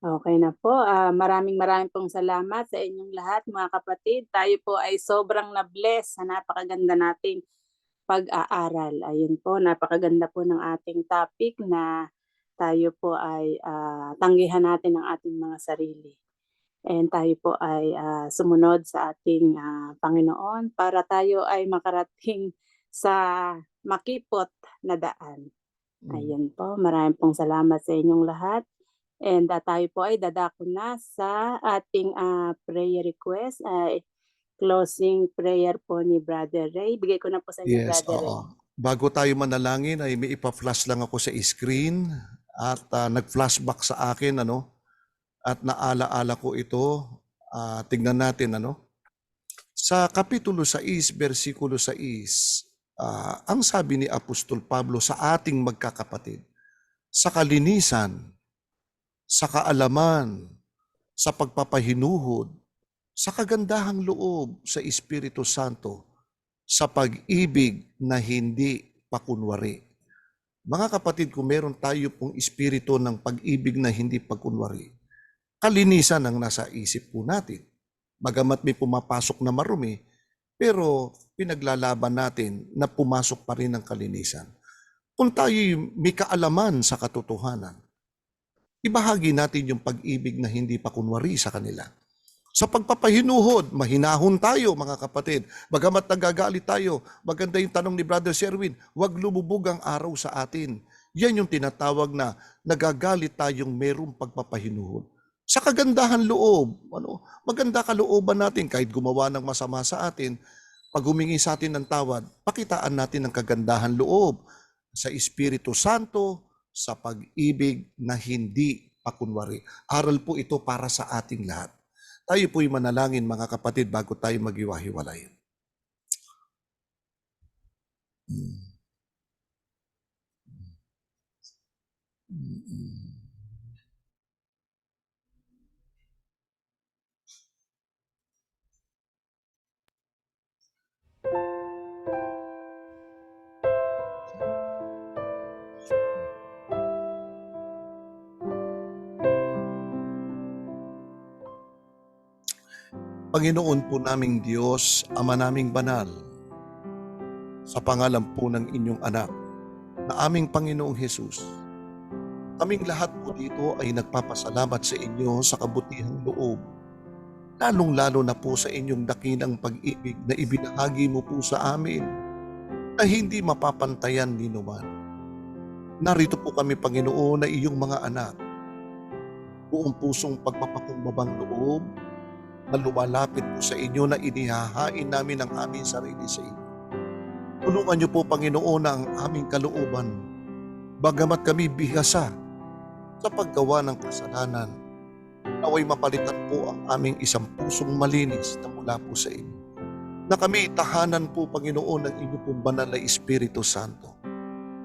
Okay na po. Maraming pong salamat sa inyong lahat, mga kapatid. Tayo po ay sobrang na-bless sa napakaganda nating pag-aaral. Ayun po, napakaganda po ng ating topic na tayo po ay tanggihan natin ang ating mga sarili. And tayo po ay sumunod sa ating Panginoon para tayo ay makarating sa makipot na daan. Ayun po, maraming pong salamat sa inyong lahat. And tayo po ay dadako na sa ating prayer request. Closing prayer po ni Brother Ray. Bigay ko na po sa inyo, Yes, Brother Ray. oo. Bago tayo manalangin ay may ipa-flash lang ako sa screen at nag-flashback sa akin at naalaala ko ito. Tingnan natin Sa Kapitulo 6, versikulo 6, ang sabi ni Apostol Pablo sa ating magkakapatid, sa kalinisan, sa kaalaman, sa pagpapahinuhod, sa kagandahang loob sa Espiritu Santo, sa pag-ibig na hindi pakunwari. Mga kapatid, kung meron tayo pong espiritu ng pag-ibig na hindi pakunwari, kalinisan ang nasa isip po natin. Bagamat may pumapasok na marumi, pero pinaglalaban natin na pumasok pa rin ang kalinisan. Kung tayo may kaalaman sa katotohanan, ibahagi natin yung pag-ibig na hindi pakunwari sa kanila. Sa pagpapahinuhod, mahinahon tayo mga kapatid. Bagamat nagagalit tayo, maganda yung tanong ni Brother Sherwin, huwag lumubog ang araw sa atin. Yan yung tinatawag na nagagalit tayong merong pagpapahinuhod. Sa kagandahan loob, maganda kalooban natin kahit gumawa ng masama sa atin, pag humingi sa atin ng tawad, pakitaan natin ang kagandahan loob sa Espiritu Santo, sa pag-ibig na hindi pakunwari. Aral po ito para sa ating lahat. Tayo po'y manalangin mga kapatid bago tayo maghiwa-hiwalay. Panginoon po naming Diyos, Ama naming banal, sa pangalan po ng inyong anak, na aming Panginoong Hesus, kaming lahat po dito ay nagpapasalamat sa inyo sa kabutihang loob, lalong-lalo na po sa inyong dakilang pag-ibig na ibinahagi mo po sa amin na hindi mapapantayan ni numan. Narito po kami, Panginoon, na iyong mga anak, buong pusong pagpapakumbabang loob, na lumalapit po sa inyo na inihahain namin ang aming sarili sa inyo. Tulungan niyo po, Panginoon, na ang aming kalooban, bagamat kami bihasa sa paggawa ng kasalanan, naway mapalitan po ang aming isang pusong malinis na mula po sa inyo. Na kami tahanan po, Panginoon, ng inyong pong banal na Espiritu Santo.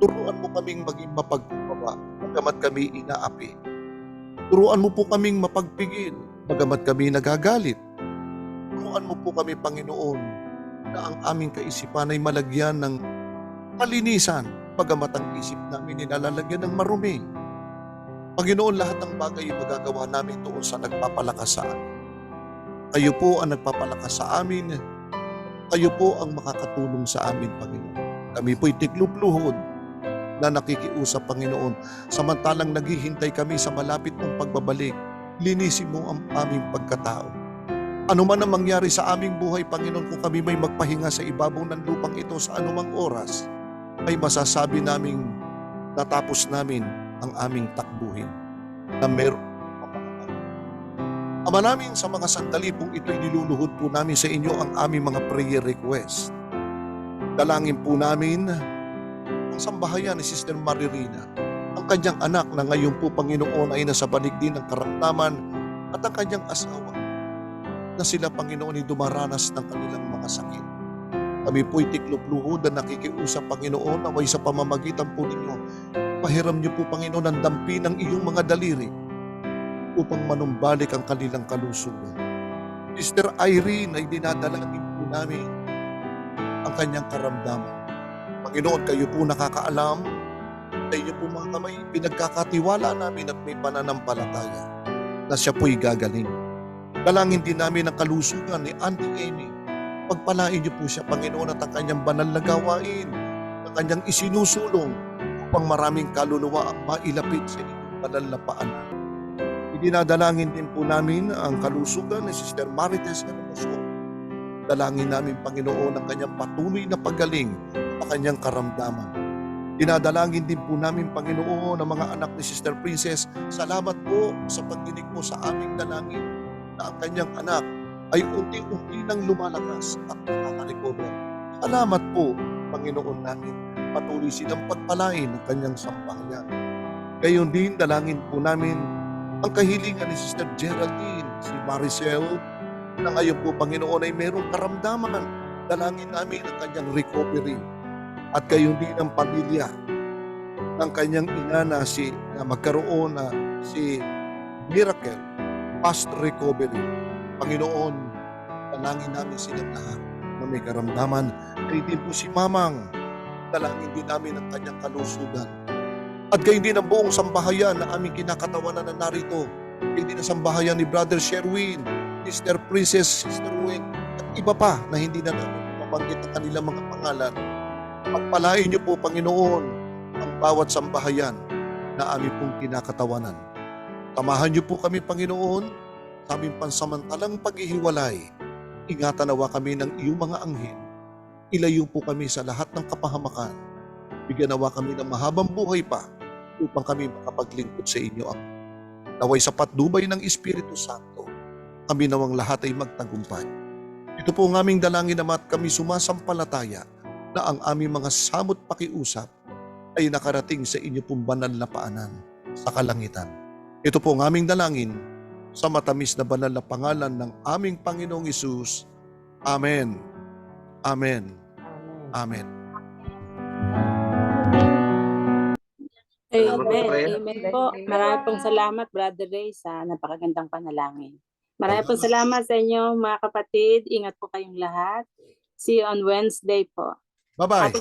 Turuan mo kaming maging mapagkumbaba, bagamat kami inaapi. Turuan mo po kaming mapagpigil, bagamat kami nagagalit. Turuan mo po kami, Panginoon, na ang aming kaisipan ay malagyan ng kalinisan, bagamat ang isip namin nilalagyan ng marumi. Panginoon, lahat ng bagay ay magagawa namin doon sa nagpapalakas sa amin. Kayo po ang nagpapalakas sa amin. Kayo po ang makakatulong sa amin, Panginoon. Kami po'y tiklupluhod na nakikiusap, Panginoon. Samantalang naghihintay kami sa malapit mong pagbabalik, linisin mo ang aming pagkatao. Ano man ang mangyari sa aming buhay, Panginoon, kung kami may magpahinga sa ibabaw ng lupang ito sa anumang oras, ay masasabi naming natapos namin ang aming takbuhin na meron. Ama namin, sa mga sandali pong ito'y niluluhod po namin sa inyo ang aming mga prayer request. Dalangin po namin ang sambahayan ni Sister Maririna, ang kanyang anak na ngayon po, Panginoon, ay nasa baligdi ng karamdaman, at ang kanyang asawa na sila, Panginoon, ay dumaranas ng kanilang mga sakit. Kami po'y tiklupluhod na nakikiusap, Panginoon, naway sa pamamagitan po ninyo, pahiram niyo po, Panginoon, ang dampi ng iyong mga daliri upang manumbalik ang kanilang kalusugan. Sister Irene ay dinadalangin po namin ang kanyang karamdaman. Panginoon, kayo po nakakaalam. Sa inyo po mga kamay, pinagkakatiwala namin at may pananampalataya na siya po'y gagaling. Dalangin din namin ang kalusugan ni Auntie Amy. Pagpalain niyo po siya, Panginoon, at ang kanyang banal na gawain, ang kanyang isinusulong upang maraming kaluluwa ang mailapit sa inyong banal na paanan. Idinadalangin din po namin ang kalusugan ni Sister Marites Hermoso. Dalangin namin, Panginoon, ang kanyang patuloy na paggaling sa kanyang karamdaman. Dinadalangin din po namin, Panginoon, ang mga anak ni Sister Princess. Salamat po sa pagdinig mo sa aming dalangin na ang kanyang anak ay unti-unti nang lumalakas at nakaka-recover. Salamat po, Panginoon namin. Patuloy silang pagpalain ng kanyang sambahayan. Gayon din, dalangin po namin ang kahilingan ni Sister Geraldine, si Maricel, na ngayon po, Panginoon, ay mayroong karamdaman. Dalangin namin ang kanyang recovery. At gayon din ang pamilya ng kanyang ina na magkaroon na si Miracle, fast recovery. Panginoon, dalangin namin silang lahat na may karamdaman. Kaya din po si Mamang, dalangin din namin ang kanyang kalusugan. At gayon din ang buong sambahayan na aming kinakatawanan na narito. Gayon din ang sambahayan ni Brother Sherwin, Sister Princess, Sister Wing, at iba pa na hindi na namin mabanggit ang kanilang mga pangalan. Pagpalain niyo po, Panginoon, ang bawat sambahayan na aming pong kinakatawanan. Samahan niyo po kami, Panginoon, sa aming pansamantalang paghihiwalay. Ingatan nawa kami ng iyong mga anghel. Ilayo po kami sa lahat ng kapahamakan. Bigyan nawa kami ng mahabang buhay pa upang kami makapaglingkod sa inyo. Naway sa patnubay ng Espiritu Santo, kami nawang lahat ay magtagumpay. Ito po ang aming dalangin, Ama, at kami sumasampalataya na ang aming mga samot pakiusap ay nakarating sa inyo pong banal na paanan sa kalangitan. Ito po ang aming dalangin sa matamis na banal na pangalan ng aming Panginoong Hesus. Amen. Amen. Amen. Amen. Amen po. Marami pong salamat, Brother Ray, sa napakagandang panalangin. Marami pong salamat sa inyo, mga kapatid. Ingat po kayong lahat. See you on Wednesday po. Bye-bye.